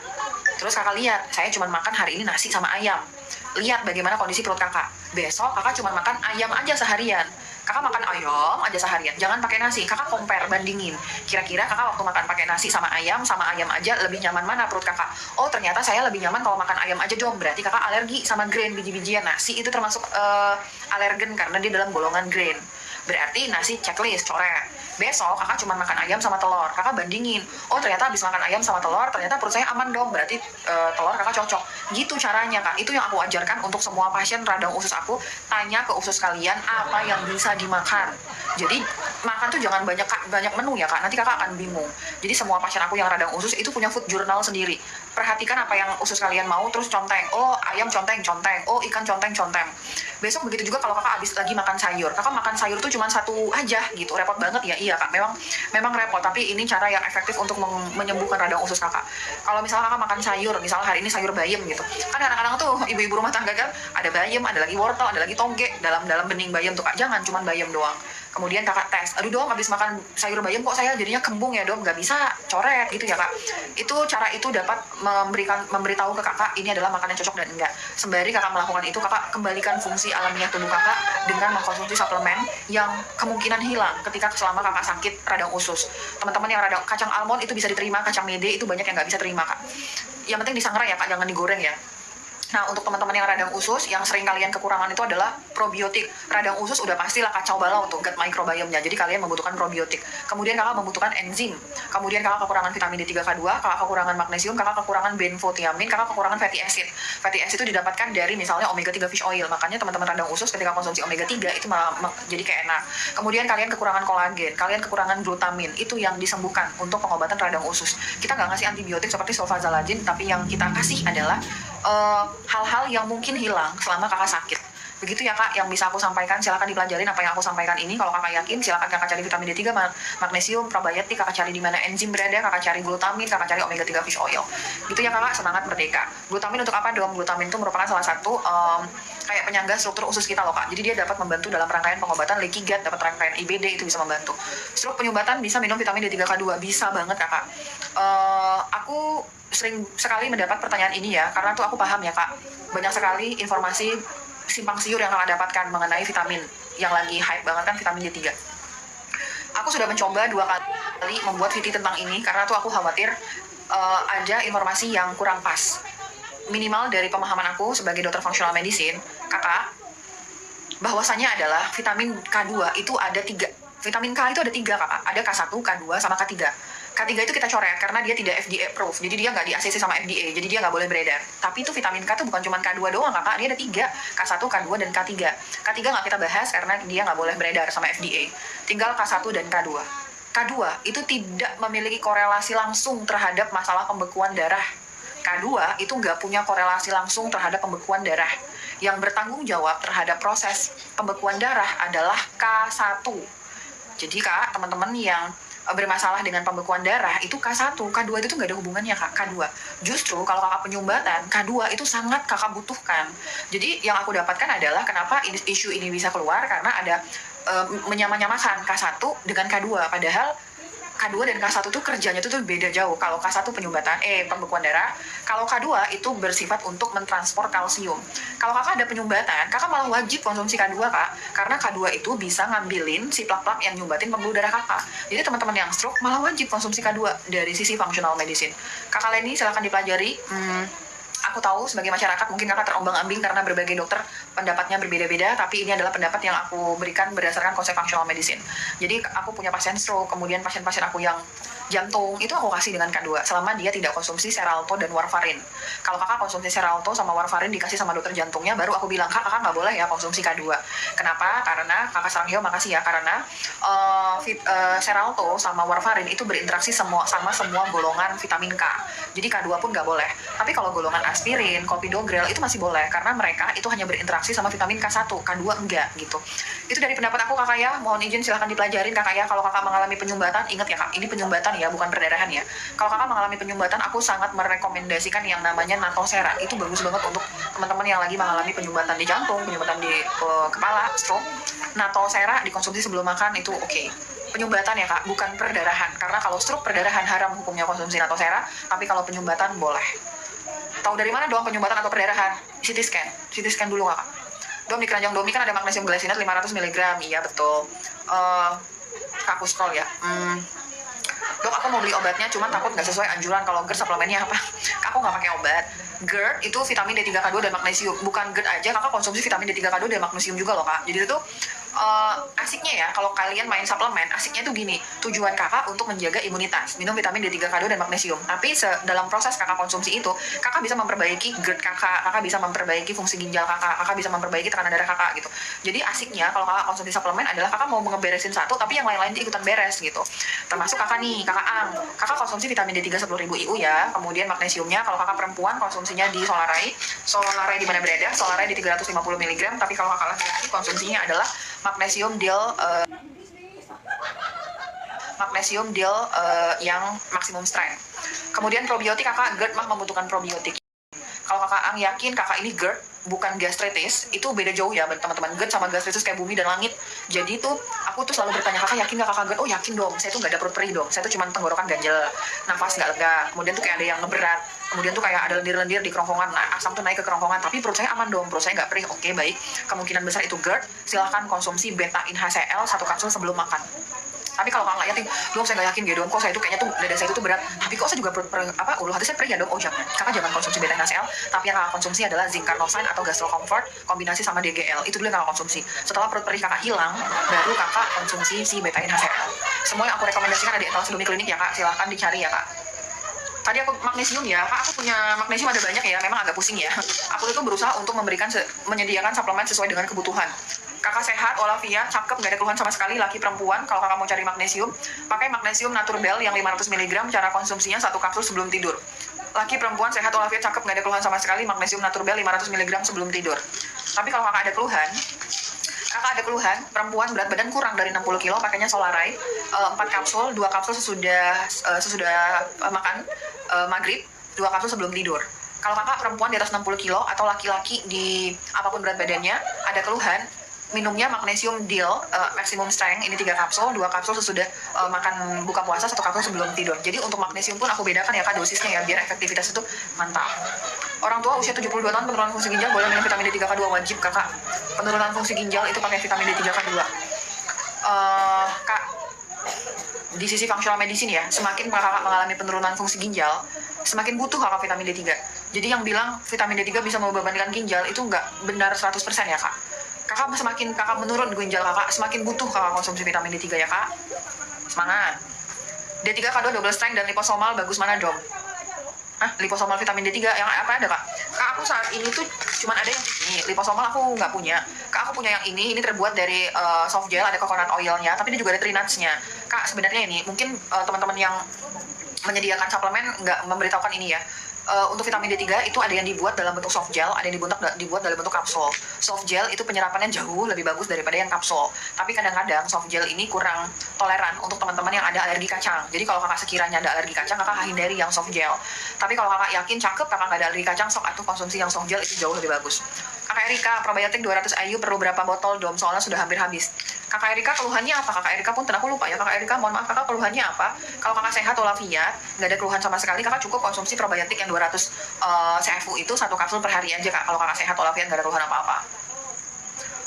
Terus kakak lihat, saya cuma makan hari ini nasi sama ayam. Lihat bagaimana kondisi perut kakak. Besok kakak cuma makan ayam aja seharian. Kakak makan ayam aja seharian, jangan pakai nasi. Kakak compare, bandingin. Kira-kira kakak waktu makan pakai nasi sama ayam aja lebih nyaman mana perut kakak? Oh ternyata saya lebih nyaman kalau makan ayam aja dong. Berarti kakak alergi sama grain, biji-bijian. Nasi itu termasuk alergen karena dia dalam golongan grain. Berarti nasi checklist, coret. Besok kakak cuma makan ayam sama telur. Kakak bandingin. Oh ternyata habis makan ayam sama telur, ternyata perut saya aman dong. Berarti telur kakak cocok. Gitu caranya, Kak. Itu yang aku ajarkan untuk semua pasien radang usus aku. Tanya ke usus kalian apa yang bisa dimakan. Jadi makan tuh jangan banyak menu ya, Kak. Nanti kakak akan bingung. Jadi semua pasien aku yang radang usus itu punya food journal sendiri. Perhatikan apa yang usus kalian mau, terus conteng. Oh ayam conteng. Oh ikan conteng. Besok begitu juga kalau kakak habis lagi makan sayur. Kakak makan sayur tuh cuma satu aja gitu. Repot banget ya. Iya, Kak. Memang repot, tapi ini cara yang efektif untuk menyembuhkan radang usus kakak. Kalau misalnya kakak makan sayur, misalnya hari ini sayur bayam gitu. Kan kadang-kadang tuh ibu-ibu rumah tangga kan ada bayam, ada lagi wortel, ada lagi toge dalam bening bayam tuh, Kak. Jangan cuma bayam doang. Kemudian kakak tes, aduh dong habis makan sayur bayam kok saya jadinya kembung ya dong, nggak bisa, coret gitu ya, Kak. Itu cara itu dapat memberitahu ke kakak ini adalah makanan yang cocok dan enggak. Sembari kakak melakukan itu, kakak kembalikan fungsi alamiah tubuh kakak dengan mengkonsumsi suplemen yang kemungkinan hilang ketika selama kakak sakit radang usus. Teman-teman yang radang kacang almond itu bisa diterima, kacang mede itu banyak yang nggak bisa terima, Kak. Yang penting disangrai ya, Kak, jangan digoreng ya. Nah, untuk teman-teman yang radang usus, yang sering kalian kekurangan itu adalah probiotik. Radang usus udah pastilah kacau balau tuh gut microbiome-nya. Jadi kalian membutuhkan probiotik. Kemudian kakak membutuhkan enzim. Kemudian kakak kekurangan vitamin D3K2, kakak kekurangan magnesium, kakak kekurangan benfotiamin, kakak kekurangan fatty acid. Fatty acid itu didapatkan dari misalnya omega 3 fish oil. Makanya teman-teman radang usus ketika konsumsi omega 3 itu jadi kayak enak. Kemudian kalian kekurangan kolagen, kalian kekurangan glutamin. Itu yang disembuhkan untuk pengobatan radang usus. Kita nggak ngasih antibiotik seperti sulfasalazin, tapi yang kita kasih adalah hal-hal yang mungkin hilang selama kakak sakit. Begitu ya, Kak, yang bisa aku sampaikan. Silakan dipelajarin apa yang aku sampaikan ini. Kalau kakak yakin, silakan kakak cari vitamin D3, magnesium, probiotik, kakak cari di mana enzim berada, kakak cari glutamin, kakak cari omega 3 fish oil. Gitu ya, Kakak, semangat merdeka. Glutamin untuk apa dong? Glutamin itu merupakan salah satu kayak penyangga struktur usus kita loh, Kak. Jadi dia dapat membantu dalam rangkaian pengobatan leaky gut, dapat rangkaian IBD, itu bisa membantu. Stroke penyumbatan bisa minum vitamin D3K2, bisa banget, Kakak. Aku sering sekali mendapat pertanyaan ini ya, karena tuh aku paham ya, Kak. Banyak sekali informasi simpang siur yang kakak dapatkan mengenai vitamin yang lagi hype banget kan, vitamin D3. Aku sudah mencoba 2 kali membuat video tentang ini karena tuh aku khawatir ada informasi yang kurang pas. Minimal dari pemahaman aku sebagai dokter functional medicine, Kakak, bahwasannya adalah vitamin K2 itu ada 3. Vitamin K itu ada 3, Kakak. Ada K1, K2, sama K3. K3 itu kita coret karena dia tidak FDA approved. Jadi dia nggak di ACC sama FDA. Jadi dia nggak boleh beredar. Tapi itu vitamin K itu bukan cuma K2 doang, Kakak. Dia ada 3. K1, K2, dan K3. K3 nggak kita bahas karena dia nggak boleh beredar sama FDA. Tinggal K1 dan K2. K2 itu tidak memiliki korelasi langsung terhadap masalah pembekuan darah. K2 itu nggak punya korelasi langsung terhadap pembekuan darah. Yang bertanggung jawab terhadap proses pembekuan darah adalah K1. Jadi, Kak, teman-teman yang bermasalah dengan pembekuan darah, itu K1, K2 itu tuh nggak ada hubungannya Kak, K2. Justru kalau Kakak penyumbatan, K2 itu sangat Kakak butuhkan. Jadi yang aku dapatkan adalah kenapa isu ini bisa keluar, karena ada menyamakan K1 dengan K2, padahal K2 dan K1 tuh kerjanya tuh beda jauh. Kalau K1 penyumbatan, pembekuan darah. Kalau K2 itu bersifat untuk mentransport kalsium. Kalau kakak ada penyumbatan, kakak malah wajib konsumsi K2 kak. Karena K2 itu bisa ngambilin si plak-plak yang nyumbatin pembuluh darah kakak. Jadi teman-teman yang stroke malah wajib konsumsi K2 dari sisi functional medicine. Kakak Leni silahkan dipelajari. Aku tahu sebagai masyarakat mungkin kakak terombang-ambing karena berbagai dokter pendapatnya berbeda-beda, tapi ini adalah pendapat yang aku berikan berdasarkan konsep functional medicine. Jadi aku punya pasien stroke, kemudian pasien-pasien aku yang jantung, itu aku kasih dengan K2 selama dia tidak konsumsi Xarelto dan warfarin. Kalau kakak konsumsi Xarelto sama warfarin dikasih sama dokter jantungnya, baru aku bilang, kakak nggak boleh ya konsumsi K2. Kenapa? Karena kakak Sarangyo makasih ya, karena Xarelto sama warfarin itu berinteraksi sama semua golongan vitamin K. Jadi K2 pun nggak boleh. Tapi kalau golongan aspirin, clopidogrel itu masih boleh karena mereka itu hanya berinteraksi sama vitamin K1, K2 enggak gitu. Itu dari pendapat aku kakak ya, mohon izin silahkan dipelajarin kakak ya. Kalau kakak mengalami penyumbatan, ingat ya kak, ini penyumbatan ya, bukan perdarahan ya. Kalau kakak mengalami penyumbatan, aku sangat merekomendasikan yang namanya Natosera. Itu bagus banget untuk teman-teman yang lagi mengalami penyumbatan di jantung, penyumbatan di kepala, stroke. Natosera dikonsumsi sebelum makan itu oke. Penyumbatan ya kak, bukan perdarahan. Karena kalau stroke perdarahan haram hukumnya konsumsi Natosera, tapi kalau penyumbatan boleh. Tahu dari mana dong penyumbatan atau perdarahan? CT scan dulu kakak. Dom, di keranjang Domi kan ada magnesium glycinate 500 mg, iya betul. Kak aku scroll ya. Dok, aku mau beli obatnya, cuman takut nggak sesuai anjuran. Kalau GERD suplemennya apa? Aku nggak pakai obat. GERD itu vitamin D3K2 dan magnesium. Bukan GERD aja, kakak konsumsi vitamin D3K2 dan magnesium juga loh kak. Jadi itu asiknya ya, kalau kalian main suplemen, asiknya tuh gini, tujuan kakak untuk menjaga imunitas, minum vitamin D3K2 dan magnesium. Tapi dalam proses kakak konsumsi itu, kakak bisa memperbaiki GERD kakak bisa memperbaiki fungsi ginjal kakak bisa memperbaiki tekanan darah kakak gitu. Jadi asiknya kalau kakak konsumsi suplemen adalah kakak mau ngeberesin satu, tapi yang lain-lain ikutan beres gitu. Termasuk kakak nih, kakak Ang, kakak konsumsi vitamin D3 10.000 IU ya, kemudian magnesiumnya kalau kakak perempuan konsumsinya di Solaray di mana berada, Solaray di 350 mg, tapi kalau kakak laki-laki konsumsinya adalah magnesium deal yang maksimum strength. Kemudian probiotik, kakak GERD mah membutuhkan probiotik. Kalau kakak Ang yakin kakak ini GERD bukan gastritis, itu beda jauh ya teman-teman. GERD sama gastritis kayak bumi dan langit. Jadi tuh aku tuh selalu bertanya, kakak yakin gak kakak GERD? Oh yakin dong, saya tuh gak ada perut perih dong, saya tuh cuma tenggorokan ganjel, nafas gak lega, kemudian tuh kayak ada yang ngeberat, kemudian tuh kayak ada lendir-lendir di kerongkongan, asam tuh naik ke kerongkongan, tapi perut saya aman dong, perut saya gak perih. Oke baik, kemungkinan besar itu GERD. Silahkan konsumsi beta-in HCl 1 kapsul sebelum makan. Tapi kalau kakak nggak yakin, dong saya nggak yakin gitu, kok saya itu kayaknya tuh dada saya itu tuh berat, tapi kok saya juga ulu hati saya perih ya dong. Oh jangan, kakak jangan konsumsi beta HCl, tapi yang kakak konsumsi adalah zinc carnosine atau Gastro Comfort kombinasi sama DGL, itu dulu yang kakak konsumsi. Setelah perut perih kakak hilang, baru kakak konsumsi si beta-in HCl. Semua yang aku rekomendasikan ada di etalase Domi Klinik ya kak, silahkan dicari ya kak. Tadi aku magnesium ya, kak aku punya magnesium ada banyak ya, memang agak pusing ya. Aku itu berusaha untuk menyediakan suplemen sesuai dengan kebutuhan. Kakak sehat, walafiat, cakep, gak ada keluhan sama sekali, laki perempuan. Kalau kakak mau cari magnesium, pakai magnesium Naturbel yang 500 mg, cara konsumsinya 1 kapsul sebelum tidur. Laki perempuan sehat, walafiat, cakep, gak ada keluhan sama sekali, magnesium Naturbel 500 mg sebelum tidur. Tapi kalau kakak ada keluhan, perempuan berat badan kurang dari 60 kilo, pakainya Solaray 4 kapsul, 2 kapsul sesudah makan maghrib, 2 kapsul sebelum tidur. Kalau kakak perempuan di atas 60 kilo atau laki-laki di apapun berat badannya ada keluhan, minumnya magnesium deal maximum strength, ini 3 kapsul, 2 kapsul sesudah makan buka puasa, 1 kapsul sebelum tidur. Jadi untuk magnesium pun aku bedakan ya kak dosisnya ya, biar efektivitas itu mantap. Orang tua usia 72 tahun penurunan fungsi ginjal boleh minum vitamin D3K2, wajib kakak. Penurunan fungsi ginjal itu pakai vitamin D3K2. Kak, di sisi functional medicine ya, semakin kakak mengalami penurunan fungsi ginjal, semakin butuh kakak vitamin D3. Jadi yang bilang vitamin D3 bisa membebankan ginjal itu nggak benar 100% ya kak. Semakin kakak menurun ginjal kakak, semakin butuh kakak konsumsi vitamin D3 ya kak. Semangat. D3K2 double strength dan liposomal bagus mana dong? Liposomal vitamin D3 yang apa ada kak? Kak aku saat ini tuh cuman ada yang ini, liposomal aku nggak punya. Kak aku punya yang ini terbuat dari soft gel, ada coconut oilnya, tapi dia juga ada tree nuts-nya. Kak sebenarnya ini mungkin teman-teman yang menyediakan suplemen nggak memberitahukan ini ya. Untuk vitamin D3 itu ada yang dibuat dalam bentuk soft gel, ada yang dibuat dalam bentuk kapsul. Soft gel itu penyerapannya jauh lebih bagus daripada yang kapsul. Tapi kadang-kadang soft gel ini kurang toleran untuk teman-teman yang ada alergi kacang. Jadi kalau kakak sekiranya ada alergi kacang, kakak hindari yang soft gel. Tapi kalau kakak yakin cakep, kakak nggak ada alergi kacang, sok atuh konsumsi yang soft gel, itu jauh lebih bagus. Kakak Erika, probiotik 200 IU perlu berapa botol dom? Soalnya sudah hampir habis. Kakak Erika keluhannya apa? Kakak Erika pun aku lupa ya. Kakak Erika, mohon maaf, kakak keluhannya apa? Kalau kakak sehat walafiat, nggak ada keluhan sama sekali, kakak cukup konsumsi probiotik yang 200 CFU itu satu kapsul per hari aja kak. Kalau kakak sehat walafiat nggak ada keluhan apa-apa.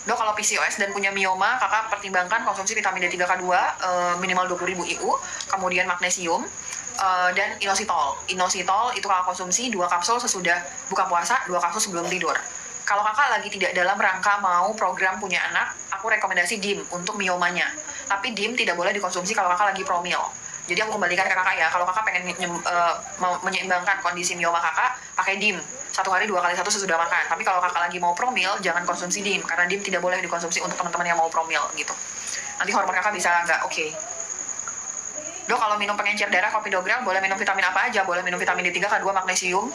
Dok, kalau PCOS dan punya mioma, kakak pertimbangkan konsumsi vitamin D3K2 minimal 20.000 IU, kemudian magnesium, dan inositol. Inositol itu kakak konsumsi 2 kapsul sesudah buka puasa, 2 kapsul sebelum tidur. Kalau kakak lagi tidak dalam rangka mau program punya anak, aku rekomendasi DIM untuk miomanya. Tapi DIM tidak boleh dikonsumsi kalau kakak lagi promil. Jadi aku kembalikan ke kakak ya, kalau kakak pengen menyeimbangkan kondisi mioma kakak, pakai DIM. 1 hari 2 kali 1 sesudah makan. Tapi kalau kakak lagi mau promil, jangan konsumsi DIM. Karena DIM tidak boleh dikonsumsi untuk teman-teman yang mau promil gitu. Nanti hormon kakak bisa nggak oke. Dok, kalau minum pengencer darah Clopidogrel boleh minum vitamin apa aja? Boleh minum vitamin D3, K2, magnesium,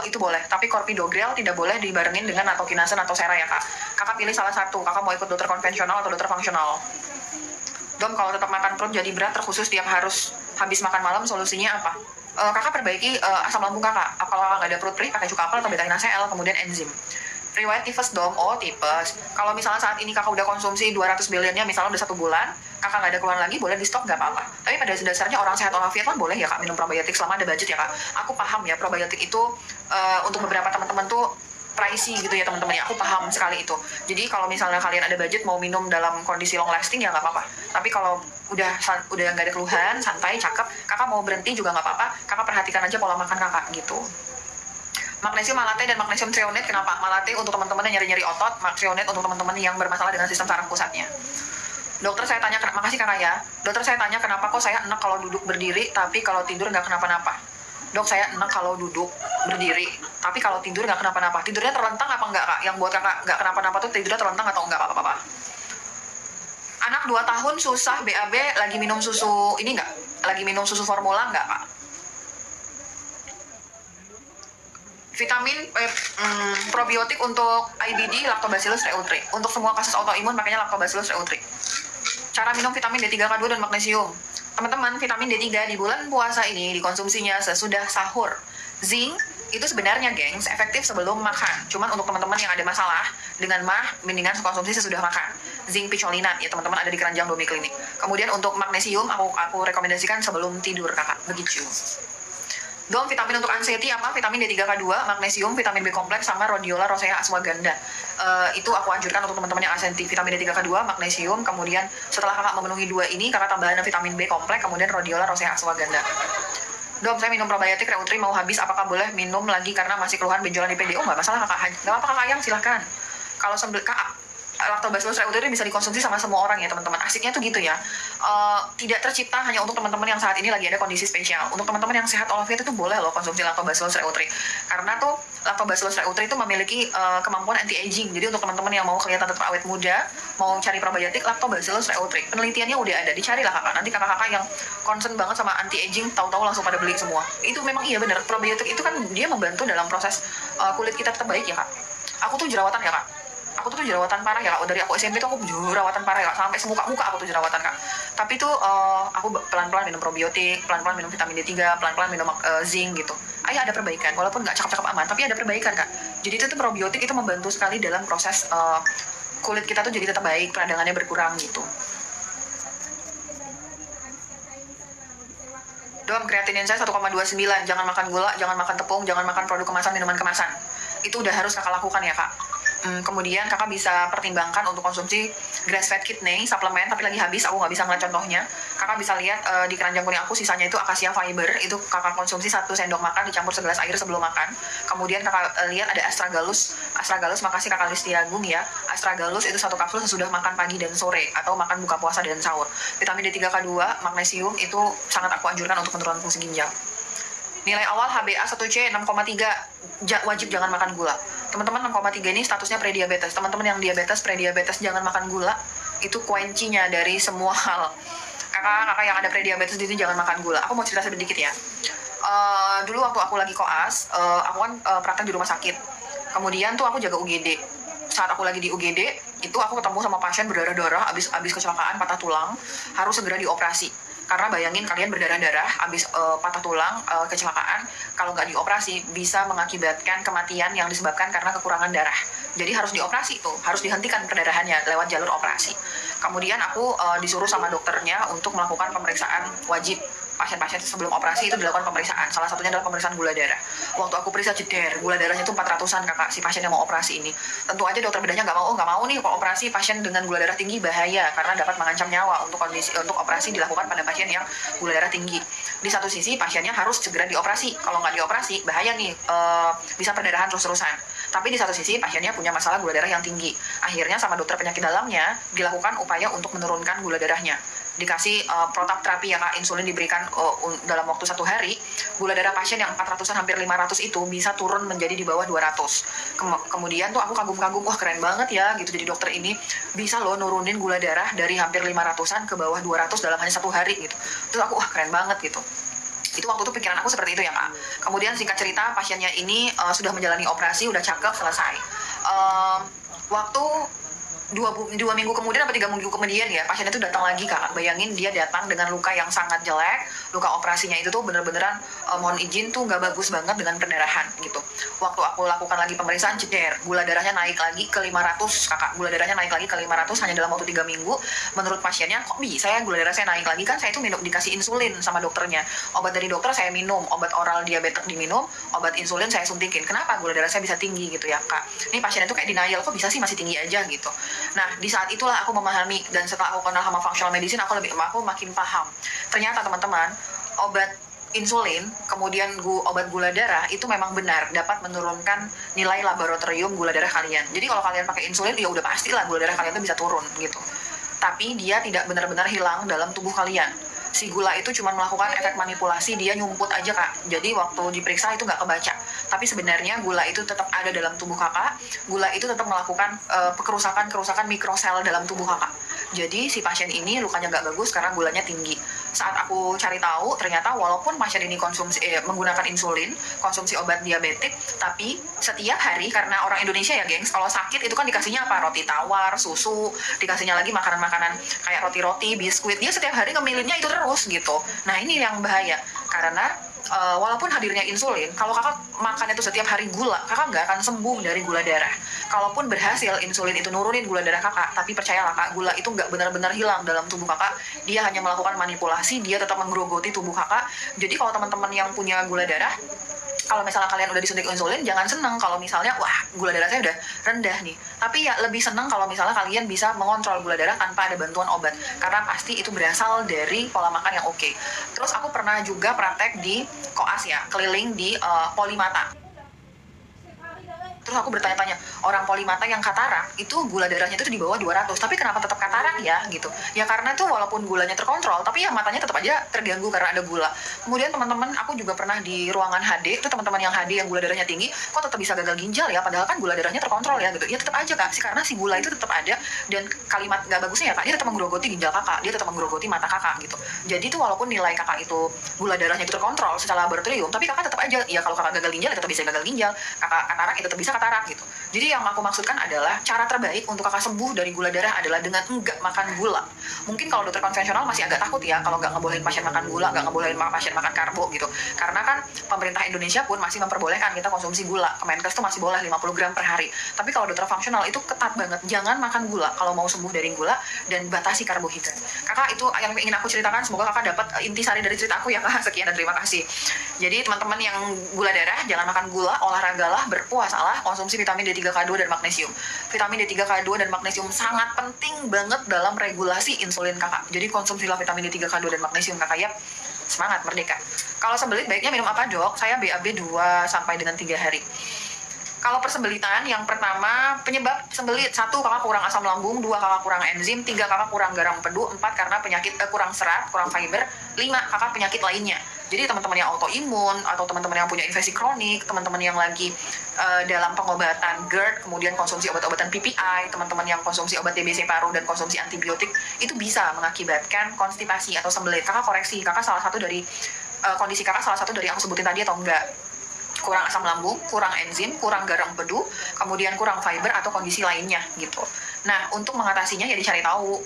itu boleh. Tapi Clopidogrel tidak boleh dibarengin dengan natokinasen atau sera ya kak. Kakak pilih salah satu. Kakak mau ikut dokter konvensional atau dokter fungsional? Dom, kalau tetap makan perut jadi berat terkhusus tiap harus habis makan malam, solusinya apa? Kakak perbaiki asam lambung kakak. Kalau kakak nggak ada perut perih, pakai cuka apel atau beta NaCl, kemudian enzim. Riwayat tipes dom, oh tipes. Kalau misalnya saat ini kakak udah konsumsi 200 bilionnya, misalnya udah 1 bulan, kakak nggak ada keluhan lagi, boleh di stop nggak apa-apa. Tapi pada dasarnya orang sehat walafiat kan boleh ya kak minum probiotik selama ada budget ya kak. Aku paham ya probiotik itu untuk beberapa teman-teman tuh pricey gitu ya teman-teman ya, aku paham sekali itu. Jadi kalau misalnya kalian ada budget mau minum dalam kondisi long lasting ya nggak apa-apa. Tapi kalau udah nggak ada keluhan, santai, cakep, kakak mau berhenti juga nggak apa-apa. Kakak perhatikan aja pola makan kakak gitu. Magnesium malate dan magnesium threonate, kenapa? Malate untuk teman-teman yang nyari-nyari otot, threonate untuk teman-teman yang bermasalah dengan sistem saraf pusatnya. Dokter saya tanya, makasih kakak ya. Dokter saya tanya kenapa kok saya enak kalau duduk berdiri, tapi kalau tidur nggak kenapa-napa. Dok, saya enak kalau duduk berdiri, tapi kalau tidur nggak kenapa-napa. Tidurnya terlentang apa enggak kak? Yang buat kakak nggak kenapa-napa tuh tidurnya terlentang atau enggak apa-apa? Anak 2 tahun susah BAB, lagi minum susu ini nggak? Lagi minum susu formula nggak kak? Vitamin probiotik untuk IBD Lactobacillus reuteri. Untuk semua kasus autoimun makanya Lactobacillus reuteri. Cara minum vitamin D3, K2 dan magnesium. Teman-teman, vitamin D3 di bulan puasa ini dikonsumsinya sesudah sahur. Zinc itu sebenarnya gengs efektif sebelum makan. Cuman untuk teman-teman yang ada masalah dengan mah, mendingan konsumsi sesudah makan. Zinc picolinat ya teman-teman, ada di keranjang Domi Klinik. Kemudian untuk magnesium aku rekomendasikan sebelum tidur kakak. Begitu. Dom, vitamin untuk anxiety apa? Vitamin D3K2, magnesium, vitamin B kompleks, sama rhodiola rosea ashwagandha. Itu aku anjurkan untuk teman-teman yang anxiety. Vitamin D3K2, magnesium, kemudian setelah kakak memenuhi 2 ini, kakak tambahan vitamin B kompleks, kemudian rhodiola rosea ashwagandha. Dom, saya minum probiotik reuteri mau habis, apakah boleh minum lagi karena masih keluhan benjolan di PDO? Nggak masalah kakak, nggak apa-apa kakak yang silahkan. Kalau kakak Lactobacillus reuteri bisa dikonsumsi sama semua orang ya teman-teman. Asiknya tuh gitu ya. Tidak tercipta hanya untuk teman-teman yang saat ini lagi ada kondisi spesial. Untuk teman-teman yang sehat walafiat itu boleh loh konsumsi Lactobacillus reuteri. Karena tuh Lactobacillus reuteri itu memiliki kemampuan anti-aging. Jadi untuk teman-teman yang mau kelihatan tetap awet muda, mau cari probiotik Lactobacillus reuteri. Penelitiannya udah ada, dicarilah kakak. Nanti kakak-kakak yang concern banget sama anti-aging, tahu-tahu langsung pada beli semua. Itu memang iya bener. Probiotik itu kan dia membantu dalam proses kulit kita tetap baik ya kak. Aku tuh jerawatan ya kak. Aku tuh jerawatan parah ya kak. Dari aku SMP tuh aku jerawatan parah ya kak. Sampai semuka-muka aku tuh jerawatan kak. Tapi tuh aku pelan-pelan minum probiotik, pelan-pelan minum vitamin D3, pelan-pelan minum zinc gitu. Ada perbaikan. Walaupun nggak cakep-cakep aman, tapi ada perbaikan kak. Jadi itu tuh probiotik itu membantu sekali dalam proses kulit kita tuh jadi tetap baik, peradangannya berkurang gitu. Dom, kreatinin saya 1,29. Jangan makan gula, jangan makan tepung, jangan makan produk kemasan, minuman kemasan. Itu udah harus kakak lakukan ya kak. Kemudian kakak bisa pertimbangkan untuk konsumsi grass fed kidney suplemen, tapi lagi habis, aku nggak bisa ngeliat contohnya. Kakak bisa lihat di keranjang kuning aku, sisanya itu acacia fiber, itu kakak konsumsi 1 sendok makan dicampur segelas air sebelum makan. Kemudian kakak lihat ada astragalus, makasih kakak Listia Agung ya. Astragalus itu 1 kapsul sesudah makan pagi dan sore, atau makan buka puasa dan sahur. Vitamin D3K2, magnesium itu sangat aku anjurkan untuk penurunan fungsi ginjal. Nilai awal HbA 1C 6,3, wajib jangan makan gula. Teman-teman 6,3 ini statusnya prediabetes. Teman-teman yang prediabetes jangan makan gula. Itu kuncinya dari semua hal. Kakak yang ada prediabetes itu jangan makan gula. Aku mau cerita sedikit ya. Dulu waktu aku lagi koas, aku kan praktek di rumah sakit. Kemudian tuh aku jaga UGD. Saat aku lagi di UGD, itu aku ketemu sama pasien berdarah-darah, abis kecelakaan patah tulang, harus segera dioperasi. Karena bayangin kalian berdarah-darah, abis patah tulang, kecelakaan, kalau nggak dioperasi bisa mengakibatkan kematian yang disebabkan karena kekurangan darah. Jadi harus dioperasi tuh, harus dihentikan perdarahannya lewat jalur operasi. Kemudian aku disuruh sama dokternya untuk melakukan pemeriksaan wajib. Pasien-pasien sebelum operasi itu dilakukan pemeriksaan. Salah satunya adalah pemeriksaan gula darah. Waktu aku periksa jeder, gula darahnya itu 400-an kakak, si pasien yang mau operasi ini. Tentu aja dokter bedanya nggak mau nih kalau operasi pasien dengan gula darah tinggi bahaya karena dapat mengancam nyawa. Untuk operasi dilakukan pada pasien yang gula darah tinggi. Di satu sisi pasiennya harus segera dioperasi. Kalau nggak dioperasi bahaya nih, bisa perdarahan terus-terusan. Tapi di satu sisi pasiennya punya masalah gula darah yang tinggi. Akhirnya sama dokter penyakit dalamnya dilakukan upaya untuk menurunkan gula darahnya. Dikasih protap terapi ya kak, insulin diberikan dalam waktu 1 hari, gula darah pasien yang 400-an hampir 500 itu bisa turun menjadi di bawah 200. Kemudian tuh aku kagum-kagum, wah keren banget ya gitu, jadi dokter ini bisa loh nurunin gula darah dari hampir 500-an ke bawah 200 dalam hanya 1 hari gitu. Terus aku wah keren banget gitu. Itu waktu itu pikiran aku seperti itu ya kak. Kemudian singkat cerita pasiennya ini sudah menjalani operasi, udah cakep, selesai. Waktu 2 minggu kemudian atau 3 minggu kemudian ya pasien itu datang lagi kak. Bayangin dia datang dengan luka yang sangat jelek, luka operasinya itu tuh bener-beneran mohon izin tuh nggak bagus banget dengan perdarahan gitu. Waktu aku lakukan lagi pemeriksaan jeder, gula darahnya naik lagi ke 500 kakak, gula darahnya naik lagi ke 500 hanya dalam waktu 3 minggu. Menurut pasiennya kok bisa ya gula darah saya naik lagi, kan saya itu dikasih insulin sama dokternya, obat dari dokter saya minum, obat oral diabetes diminum, obat insulin saya suntikin, kenapa gula darah saya bisa tinggi gitu ya kak. Ini pasien itu kayak denial, kok bisa sih masih tinggi aja gitu. Nah, di saat itulah aku memahami, dan setelah aku kenal sama functional medicine, aku makin paham. Ternyata teman-teman, obat insulin, kemudian obat gula darah itu memang benar dapat menurunkan nilai laboratorium gula darah kalian. Jadi kalau kalian pakai insulin, ya udah pastilah gula darah kalian tuh bisa turun gitu. Tapi dia tidak benar-benar hilang dalam tubuh kalian. Si gula itu cuma melakukan efek manipulasi, dia nyumput aja kak. Jadi waktu diperiksa itu nggak kebaca. Tapi sebenarnya gula itu tetap ada dalam tubuh kakak. Gula itu tetap melakukan kerusakan mikrosel dalam tubuh kakak. Jadi si pasien ini lukanya nggak bagus karena gulanya tinggi. Saat aku cari tahu, ternyata walaupun pasien ini menggunakan insulin, konsumsi obat diabetik, tapi setiap hari, karena orang Indonesia ya gengs, kalau sakit itu kan dikasihnya apa? Roti tawar, susu, dikasihnya lagi makanan-makanan kayak roti-roti, biskuit. Dia setiap hari ngemilinnya itu terus gitu. Nah ini yang bahaya, karena walaupun hadirnya insulin, kalau kakak makan itu setiap hari gula, kakak nggak akan sembuh dari gula darah. Kalaupun berhasil insulin itu nurunin gula darah kakak, tapi percayalah kak, gula itu nggak benar-benar hilang dalam tubuh kakak. Dia hanya melakukan manipulasi, dia tetap menggerogoti tubuh kakak. Jadi kalau teman-teman yang punya gula darah, kalau misalnya kalian udah disuntik insulin, jangan seneng kalau misalnya wah gula darah saya udah rendah nih. Tapi ya lebih seneng kalau misalnya kalian bisa mengontrol gula darah tanpa ada bantuan obat, karena pasti itu berasal dari pola makan yang oke. Terus aku pernah juga praktek di koas ya, keliling di Polimata. Terus aku bertanya-tanya, orang polimata yang katarak itu gula darahnya itu di bawah 200, tapi kenapa tetap katarak ya gitu. Ya karena tuh walaupun gulanya terkontrol, tapi ya matanya tetap aja terganggu karena ada gula. Kemudian teman-teman, aku juga pernah di ruangan HD, itu teman-teman yang HD yang gula darahnya tinggi, kok tetap bisa gagal ginjal ya, padahal kan gula darahnya terkontrol ya gitu. Ya tetap aja kak, karena si gula itu tetap ada, dan kalimat gak bagusnya ya kak, dia tetap menggerogoti ginjal kakak, dia tetap menggerogoti mata kakak gitu. Jadi tuh walaupun nilai kakak itu gula darahnya itu terkontrol secara laboratorium, tapi kakak tetap aja, ya kalau kakak gagal ginjal ya tetap bisa gagal ginjal, kakak katarak itu tetap bisa katarak gitu. Jadi yang aku maksudkan adalah cara terbaik untuk kakak sembuh dari gula darah adalah dengan enggak makan gula. Mungkin kalau dokter konvensional masih agak takut ya kalau nggak ngebolehin pasien makan gula, nggak ngebolehin pasien makan karbo gitu. Karena kan pemerintah Indonesia pun masih memperbolehkan kita konsumsi gula. Kemenkes tuh masih boleh 50 gram per hari. Tapi kalau dokter fungsional itu ketat banget, jangan makan gula kalau mau sembuh dari gula, dan batasi karbohidrat. Kakak itu yang ingin aku ceritakan, semoga kakak dapat intisari dari cerita aku ya kak. Sekian dan terima kasih. Jadi teman-teman yang gula darah, jangan makan gula, olahragalah, berpuasalah, konsumsi vitamin D3, K2 dan magnesium. Vitamin D3, K2 dan magnesium sangat penting banget dalam regulasi insulin kakak. Jadi konsumsilah vitamin D3, K2 dan magnesium kakak ya. Semangat merdeka. Kalau sembelit baiknya minum apa dok? Saya BAB 2 sampai dengan 3 hari. Kalau persembelitan, yang pertama penyebab sembelit, 1 kakak kurang asam lambung, 2 kakak kurang enzim, 3 kakak kurang garam empedu, 4 karena penyakit kurang serat, kurang fiber, 5 kakak penyakit lainnya. Jadi teman-teman yang autoimun atau teman-teman yang punya infeksi kronik, teman-teman yang lagi dalam pengobatan GERD, kemudian konsumsi obat-obatan PPI, teman-teman yang konsumsi obat TBC paru dan konsumsi antibiotik, itu bisa mengakibatkan konstipasi atau sembelit. Kakak koreksi, kakak salah satu dari kondisi kakak salah satu dari yang aku sebutin tadi atau enggak. Kurang asam lambung, kurang enzim, kurang garam empedu, kemudian kurang fiber atau kondisi lainnya gitu. Nah, untuk mengatasinya ya dicari tahu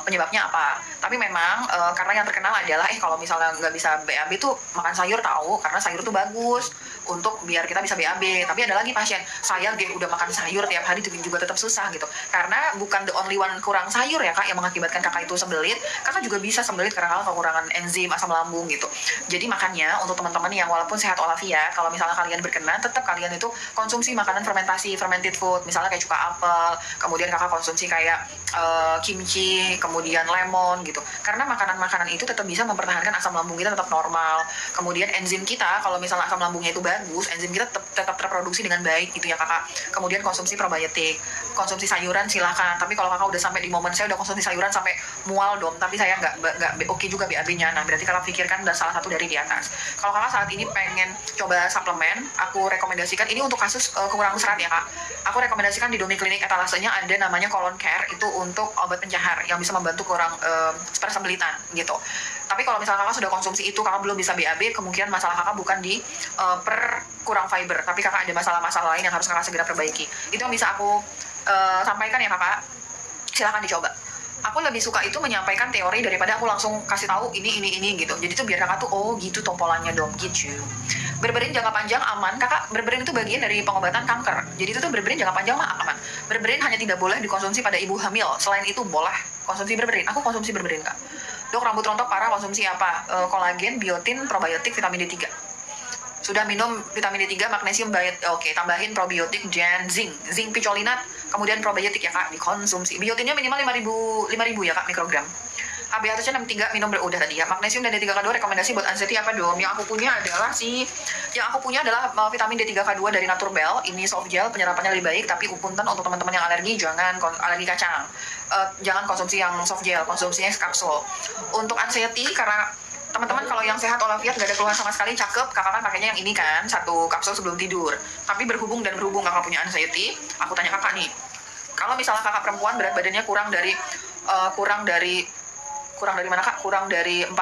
penyebabnya apa. Tapi memang karena yang terkenal adalah kalau misalnya nggak bisa BAB tuh makan sayur tahu, karena sayur tuh bagus untuk biar kita bisa BAB. Tapi ada lagi pasien, saya udah makan sayur tiap hari juga tetap susah gitu. Karena bukan the only one kurang sayur ya kak yang mengakibatkan kakak itu sembelit, kakak juga bisa sembelit karena kakak kekurangan enzim, asam lambung gitu. Jadi makanya untuk teman-teman yang walaupun sehat walafiat, kalau misalnya kalian berkenan, tetap kalian itu konsumsi makanan fermentasi, fermented food, misalnya kayak cuka apel, kemudian kakak konsumsi kayak kimchi, kemudian lemon gitu. Karena makanan-makanan itu tetap bisa mempertahankan asam lambung kita tetap normal. Kemudian enzim kita, kalau misalnya asam lambungnya itu bagus, enzim kita tetap terproduksi dengan baik gitu ya kakak. Kemudian konsumsi probiotik, konsumsi sayuran silahkan. Tapi kalau kakak udah sampai di momen saya udah konsumsi sayuran sampai mual dong, tapi saya nggak oke juga BAB-nya. Nah berarti kakak pikirkan udah salah satu dari di atas. Kalau kakak saat ini pengen coba suplemen, aku rekomendasikan ini untuk kasus kekurangan serat ya kak. Aku rekomendasikan di Domi Klinik etalasenya ada namanya Colon Care, itu untuk obat pencahar yang bisa membantu kurang persembelitan gitu. Tapi kalau misalnya kakak sudah konsumsi itu, kakak belum bisa BAB, kemungkinan masalah kakak bukan di kurang fiber, tapi kakak ada masalah-masalah lain yang harus kakak segera perbaiki. Itu yang bisa aku sampaikan ya kakak. Silahkan dicoba. Aku lebih suka itu menyampaikan teori daripada aku langsung kasih tahu ini gitu. Jadi tuh biar kakak tuh gitu topolannya dong gitu. Berberin jangka panjang aman, kakak. Berberin itu bagian dari pengobatan kanker. Jadi itu tuh berberin jangka panjang mah aman. Berberin hanya tidak boleh dikonsumsi pada ibu hamil. Selain itu boleh konsumsi berberin. Aku konsumsi berberin kak. Dok, rambut rontok parah, konsumsi apa? Kolagen, biotin, probiotik, vitamin D3. Sudah minum vitamin D3, magnesium, tambahin probiotik dan zinc picolinat, kemudian probiotik ya kak, dikonsumsi. Biotinnya minimal 5.000 ya kak mikrogram. HbA1c 63 minum udah tadi ya. Magnesium dan D3K2 rekomendasi buat anxiety apa dong? Yang aku punya adalah vitamin D3K2 dari Naturbell. Ini soft gel, penyerapannya lebih baik, tapi punten untuk teman-teman yang alergi jangan alergi kacang. Jangan konsumsi yang soft gel, konsumsinya kapsul. Untuk anxiety, karena teman-teman kalau yang sehat walafiat gak ada keluhan sama sekali, cakep, kakak kan pakainya yang ini kan, 1 kapsul sebelum tidur. Tapi berhubung kakak punya anxiety, aku tanya kakak nih, kalau misalnya kakak perempuan berat badannya kurang dari mana kak? Kurang dari 60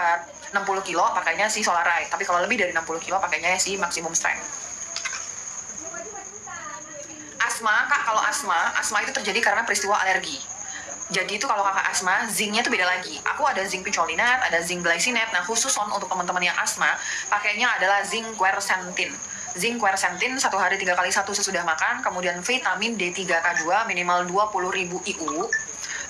kilo, pakainya si Solarite. Tapi kalau lebih dari 60 kilo, pakainya si Maximum Strength. Asma, kak, kalau asma itu terjadi karena peristiwa alergi. Jadi itu kalau kakak asma, zincnya tuh beda lagi. Aku ada zinc picolinat, ada zinc glycinate. Nah khusus untuk teman-teman yang asma, pakainya adalah zinc quercetin. Zinc quercetin 1 hari 3 kali 1 sesudah makan. Kemudian vitamin D3K2 minimal 20.000 IU.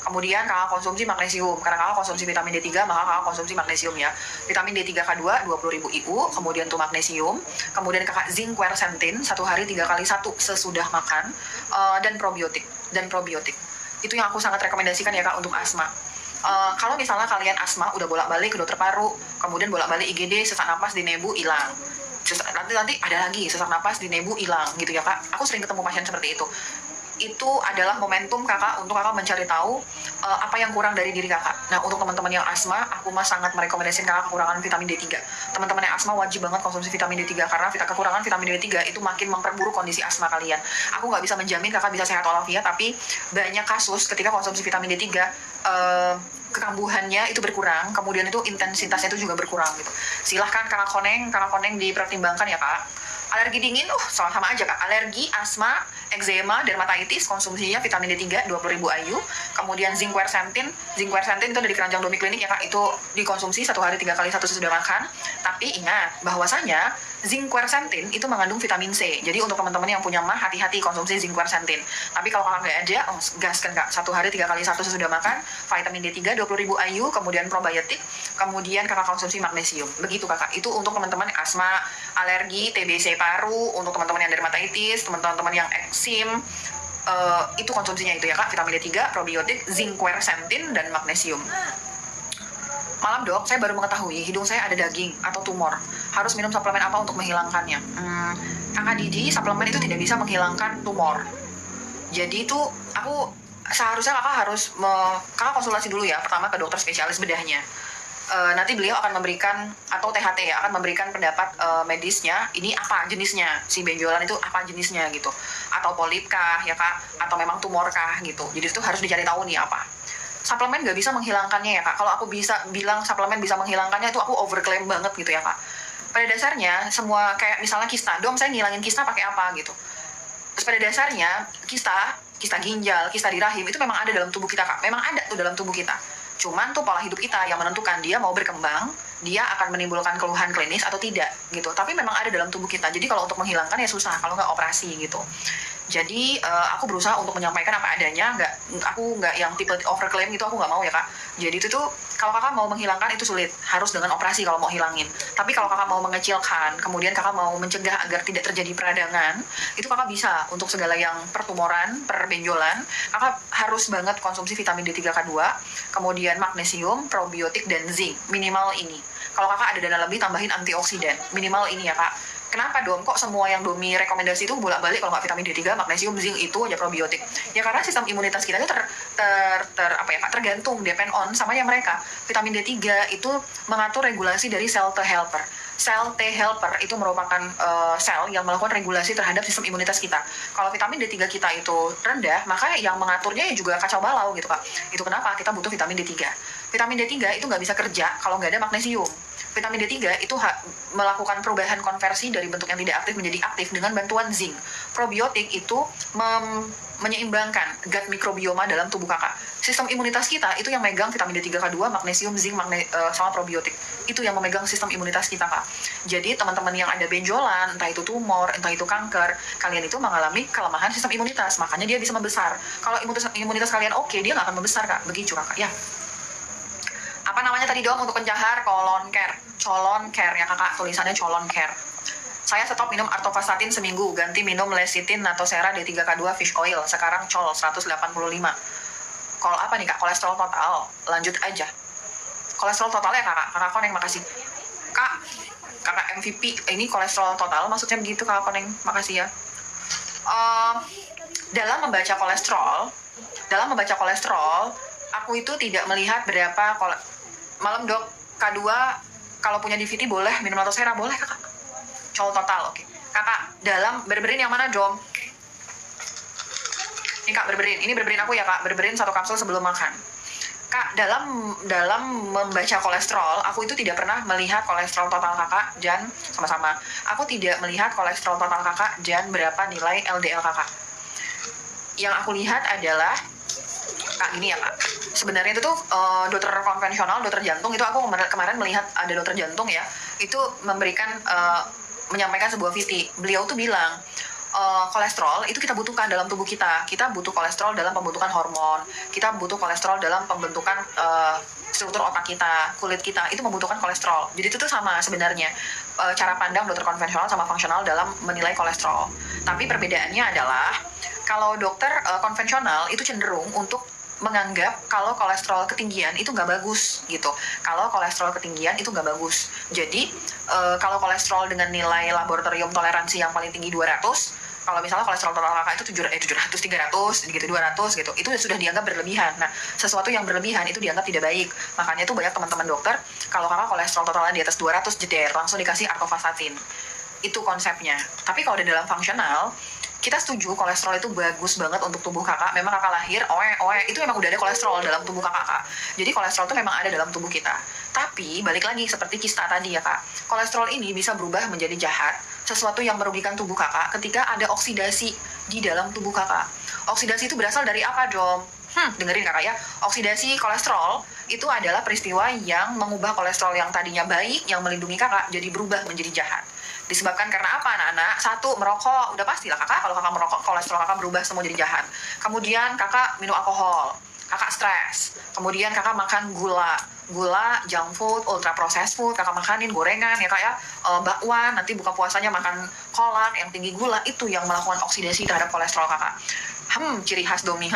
Kemudian kakak konsumsi magnesium. Karena kakak konsumsi vitamin D3, maka kakak konsumsi magnesium ya. Vitamin D3K2 20.000 IU, kemudian tuh magnesium. Kemudian kakak zinc quercetin 1 hari 3 kali 1 sesudah makan. Dan probiotik. Itu yang aku sangat rekomendasikan ya kak untuk asma. Kalau misalnya kalian asma udah bolak-balik ke dokter paru, kemudian bolak-balik IGD, sesak napas di nebu hilang. Nanti ada lagi sesak napas di nebu hilang gitu ya kak. Aku sering ketemu pasien seperti itu. Itu adalah momentum kakak untuk kakak mencari tahu apa yang kurang dari diri kakak. Nah untuk teman-teman yang asma, aku mah sangat merekomendasikan kakak kekurangan vitamin D3. Teman-teman yang asma wajib banget konsumsi vitamin D3 karena kekurangan vitamin D3 itu makin memperburuk kondisi asma kalian. Aku nggak bisa menjamin kakak bisa sehat walafiat, tapi banyak kasus ketika konsumsi vitamin D3 kekambuhannya itu berkurang, kemudian itu intensitasnya itu juga berkurang gitu. Silahkan kakak koneng dipertimbangkan ya kak. Alergi dingin, sama aja kak. Alergi, asma, eczema, dermatitis, konsumsinya vitamin D3 20.000 IU. Kemudian zinc quercetin itu dari keranjang Domi Klinik ya kak, itu dikonsumsi 1 hari 3 kali 1 sesudah makan. Tapi ingat bahwasanya zinc quercetin itu mengandung vitamin C. Jadi untuk teman-teman yang punya mah, hati-hati konsumsi zinc quercetin. Tapi kalau kakak nggak ada, gaskan kak, 1 hari 3 kali 1 sesudah makan, vitamin D3 20.000 IU, kemudian probiotik, kemudian kakak konsumsi magnesium. Begitu kakak. Itu untuk teman-teman asma, alergi, TBC paru, untuk teman-teman yang dermatitis, teman-teman yang eksim, itu konsumsinya itu ya kak, vitamin D3, probiotik, zinc quercetin, dan magnesium. Malam dok, saya baru mengetahui hidung saya ada daging atau tumor. Harus minum suplemen apa untuk menghilangkannya? Kakak Didi, suplemen itu tidak bisa menghilangkan tumor. Jadi itu seharusnya kakak konsultasi dulu ya, pertama ke dokter spesialis bedahnya. Nanti beliau akan memberikan, atau THT ya, akan memberikan pendapat medisnya, ini apa jenisnya, si benjolan itu apa jenisnya gitu, atau polip kah ya kak, atau memang tumor kah gitu. Jadi itu harus dicari tahu nih apa. Suplemen gak bisa menghilangkannya ya kak. Kalau aku bisa bilang suplemen bisa menghilangkannya, itu aku overclaim banget gitu ya kak. pada dasarnya semua kayak misalnya kista, dom saya ngilangin kista pakai apa gitu. Terus pada dasarnya kista ginjal, kista di rahim itu memang ada dalam tubuh kita Kak. Memang ada tuh dalam tubuh kita. Cuman tuh pola hidup kita yang menentukan dia mau berkembang, dia akan menimbulkan keluhan klinis atau tidak gitu. Tapi memang ada dalam tubuh kita. Jadi kalau untuk menghilangkan ya susah kalau nggak operasi gitu. Jadi aku berusaha untuk menyampaikan apa adanya, aku nggak yang tipe overclaim gitu, aku nggak mau ya Kak. Jadi itu tuh kalau kakak mau menghilangkan itu sulit, harus dengan operasi kalau mau hilangin. Tapi kalau kakak mau mengecilkan, kemudian kakak mau mencegah agar tidak terjadi peradangan, itu kakak bisa untuk segala yang pertumoran, perbenjolan, kakak harus banget konsumsi vitamin D3K2, kemudian magnesium, probiotik, dan zinc, minimal ini. Kalau kakak ada dana lebih, tambahin antioksidan, minimal ini ya Kak. Kenapa dong? Kok semua yang Domi rekomendasi itu bolak-balik kalau nggak vitamin D3, magnesium, zinc itu aja probiotik? Ya karena sistem imunitas kita itu tergantung, depend on sama yang mereka. Vitamin D3 itu mengatur regulasi dari sel T helper. Sel T helper itu merupakan sel yang melakukan regulasi terhadap sistem imunitas kita. Kalau vitamin D3 kita itu rendah, maka yang mengaturnya ya juga kacau balau gitu Kak. Itu kenapa kita butuh vitamin D3. Vitamin D3 itu nggak bisa kerja kalau nggak ada magnesium. Vitamin D3 itu melakukan perubahan konversi dari bentuk yang tidak aktif menjadi aktif dengan bantuan zinc. Probiotik itu menyeimbangkan gut mikrobioma dalam tubuh kakak. Sistem imunitas kita itu yang megang vitamin D3K2, magnesium, zinc, sama probiotik. Itu yang memegang sistem imunitas kita Kak. Jadi teman-teman yang ada benjolan, entah itu tumor, entah itu kanker, kalian itu mengalami kelemahan sistem imunitas. Makanya dia bisa membesar. Kalau imunitas kalian oke, dia nggak akan membesar Kak. Begitu Kakak ya. Apa namanya tadi dong untuk pencahar? Colon care ya kakak, tulisannya colon care. Saya stop minum artovastatin seminggu, ganti minum lecithin, natosera, D3K2, fish oil. Sekarang col 185. Kol apa nih kak? Kolesterol total. Lanjut aja. Kolesterol total ya kakak Koneng, makasih. Kakak MVP, ini kolesterol total maksudnya begitu kakak Koneng, makasih ya. Dalam membaca kolesterol, aku itu tidak melihat berapa malam dok, K2 kalau punya DVT boleh minum natosera, boleh kakak. Col total, oke. Kakak, dalam berberin yang mana Jom? Ini kak berberin, ini berberin aku ya kak, berberin 1 kapsul sebelum makan. Kak, dalam membaca kolesterol, aku itu tidak pernah melihat kolesterol total kakak dan sama-sama. Aku tidak melihat kolesterol total kakak dan berapa nilai LDL kakak. Yang aku lihat adalah Kak, gini ya Kak, sebenarnya itu tuh dokter konvensional, dokter jantung itu aku kemarin melihat ada dokter jantung ya, itu menyampaikan sebuah VT. Beliau tuh bilang kolesterol itu kita butuhkan dalam tubuh kita. Kita butuh kolesterol dalam pembentukan hormon, kita butuh kolesterol dalam pembentukan struktur otak kita, kulit kita, itu membutuhkan kolesterol. Jadi itu tuh sama sebenarnya cara pandang dokter konvensional sama fungsional dalam menilai kolesterol. Tapi perbedaannya adalah kalau dokter konvensional itu cenderung untuk menganggap kalau kolesterol ketinggian itu nggak bagus gitu. Kalau kolesterol ketinggian itu nggak bagus. Jadi kalau kolesterol dengan nilai laboratorium toleransi yang paling tinggi 200, kalau misalnya kolesterol total kakak itu 700, 300, gitu 200 gitu, itu sudah dianggap berlebihan. Nah, sesuatu yang berlebihan itu dianggap tidak baik. Makanya tuh banyak teman-teman dokter kalau kakak kolesterol totalnya di atas 200 jeder, langsung dikasih artovastatin. Itu konsepnya. Tapi kalau di dalam fungsional, kita setuju kolesterol itu bagus banget untuk tubuh kakak. Memang kakak lahir, itu memang udah ada kolesterol dalam tubuh kakak. Jadi kolesterol itu memang ada dalam tubuh kita. Tapi balik lagi seperti kista tadi ya kak, kolesterol ini bisa berubah menjadi jahat, sesuatu yang merugikan tubuh kakak ketika ada oksidasi di dalam tubuh kakak. Oksidasi itu berasal dari apa dong? Dengerin kakak ya, oksidasi kolesterol itu adalah peristiwa yang mengubah kolesterol yang tadinya baik, yang melindungi kakak, jadi berubah menjadi jahat. Disebabkan karena apa anak-anak? 1, merokok, udah pastilah kakak kalau kakak merokok kolesterol kakak berubah semua jadi jahat. Kemudian kakak minum alkohol, kakak stres, kemudian kakak makan gula, junk food, ultra processed food, kakak makanin gorengan ya kak ya, bakwan, nanti buka puasanya makan kolak yang tinggi gula, itu yang melakukan oksidasi terhadap kolesterol kakak. Ciri khas Domi.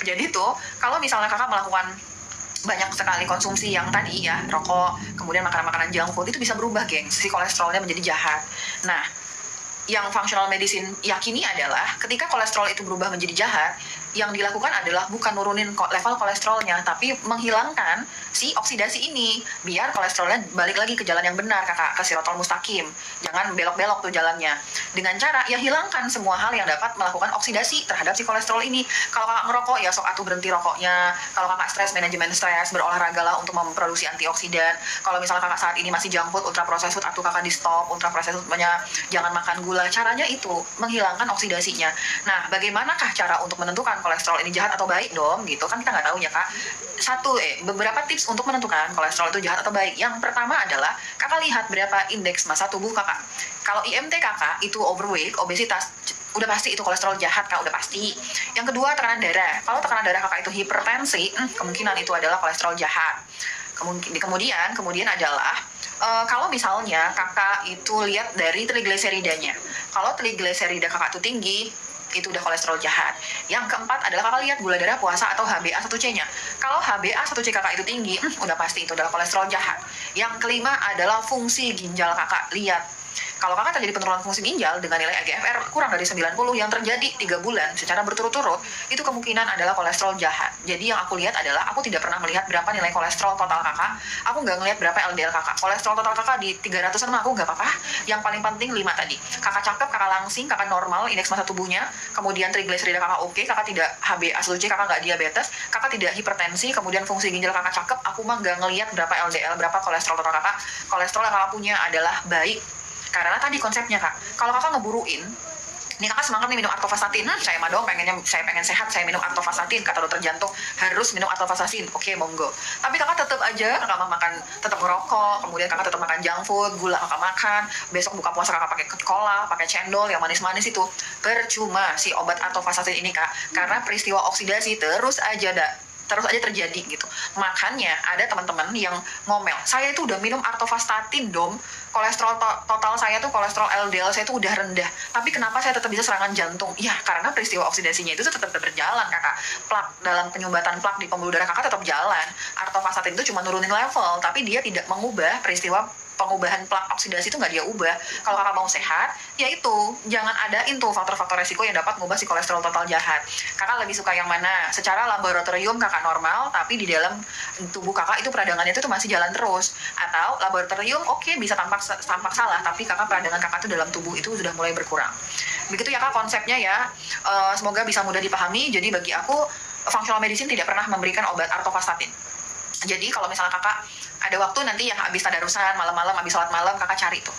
Jadi tuh kalau misalnya kakak melakukan banyak sekali konsumsi yang tadi ya, rokok, kemudian makanan-makanan junk food, itu bisa berubah geng, si kolesterolnya menjadi jahat. Nah, yang functional medicine yakini adalah ketika kolesterol itu berubah menjadi jahat, yang dilakukan adalah bukan nurunin level kolesterolnya, tapi menghilangkan si oksidasi ini, biar kolesterolnya balik lagi ke jalan yang benar, kakak, ke sirotol mustaqim. Jangan belok-belok tuh jalannya. Dengan cara, ya hilangkan semua hal yang dapat melakukan oksidasi terhadap si kolesterol ini. Kalau kakak ngerokok, ya sok atuh berhenti rokoknya. Kalau kakak stres, manajemen stres, berolahraga lah untuk memproduksi antioksidan. Kalau misalnya kakak saat ini masih junk food, ultra processed food, atuh kakak di stop, ultra processed food, banyak, jangan makan gula. Caranya itu, menghilangkan oksidasinya. Nah, bagaimanakah cara untuk menentukan kolesterol ini jahat atau baik dong, gitu kan kita nggak tahu ya kak. Beberapa tips untuk menentukan kolesterol itu jahat atau baik. Yang pertama adalah kakak lihat berapa indeks massa tubuh kakak. Kalau IMT kakak itu overweight, obesitas, udah pasti itu kolesterol jahat kak, udah pasti. Yang kedua, tekanan darah. Kalau tekanan darah kakak itu hipertensi, kemungkinan itu adalah kolesterol jahat. Kemudian adalah kalau misalnya kakak itu lihat dari trigliseridanya. Kalau trigliserida kakak itu tinggi, itu udah kolesterol jahat. Yang keempat adalah kakak lihat gula darah puasa atau HbA1c-nya. Kalau HbA1c kakak itu tinggi, udah pasti itu adalah kolesterol jahat. Yang kelima adalah fungsi ginjal kakak. Lihat, kalau kakak terjadi penurunan fungsi ginjal dengan nilai EGFR kurang dari 90 yang terjadi 3 bulan secara berturut-turut, itu kemungkinan adalah kolesterol jahat. Jadi yang aku lihat adalah, aku tidak pernah melihat berapa nilai kolesterol total kakak, aku nggak ngelihat berapa LDL kakak. Kolesterol total kakak di 300-an mah aku nggak apa-apa. Yang paling penting 5 tadi. Kakak cakep, kakak langsing, kakak normal, indeks massa tubuhnya, kemudian trigliserida kakak oke, kakak tidak HbA1c, kakak nggak diabetes, kakak tidak hipertensi, kemudian fungsi ginjal kakak cakep, aku mah nggak ngelihat berapa LDL, berapa kolesterol total kakak. Kolesterol yang kakak punya adalah baik. Karena tadi konsepnya kak, kalau kakak ngeburuin, nih kakak semangat nih minum artovastatin, saya mah dong saya pengen sehat, saya minum artovastatin, kata dokter jantung harus minum artovastatin, oke monggo. Tapi kakak tetap aja, kakak makan, tetap ngerokok, kemudian kakak tetap makan junk food, gula kakak makan, besok buka puasa kakak pakai cola, pakai cendol, yang manis-manis itu, percuma si obat artovastatin ini kak, karena peristiwa oksidasi terus aja terjadi gitu. Makanya ada teman-teman yang ngomel, saya itu udah minum artovastatin dom, kolesterol total saya tuh, kolesterol LDL saya tuh udah rendah, tapi kenapa saya tetap bisa serangan jantung? Ya karena peristiwa oksidasinya itu tetap berjalan kakak. Plak dalam penyumbatan plak di pembuluh darah kakak tetap jalan. Artovastatin itu cuma nurunin level, tapi dia tidak mengubah peristiwa pengubahan plak oksidasi itu, nggak dia ubah. Kalau kakak mau sehat, ya itu jangan adain tuh faktor-faktor resiko yang dapat mengubah si kolesterol total jahat. Kakak lebih suka yang mana? Secara laboratorium kakak normal, tapi di dalam tubuh kakak itu peradangannya itu masih jalan terus. Atau laboratorium oke, bisa tampak salah, tapi peradangan kakak itu dalam tubuh itu sudah mulai berkurang. Begitu ya kak konsepnya ya. Semoga bisa mudah dipahami. Jadi bagi aku, functional medicine tidak pernah memberikan obat artovastatin. Jadi kalau misalnya kakak ada waktu nanti yang habis tadarusan malam-malam, habis sholat malam, kakak cari tuh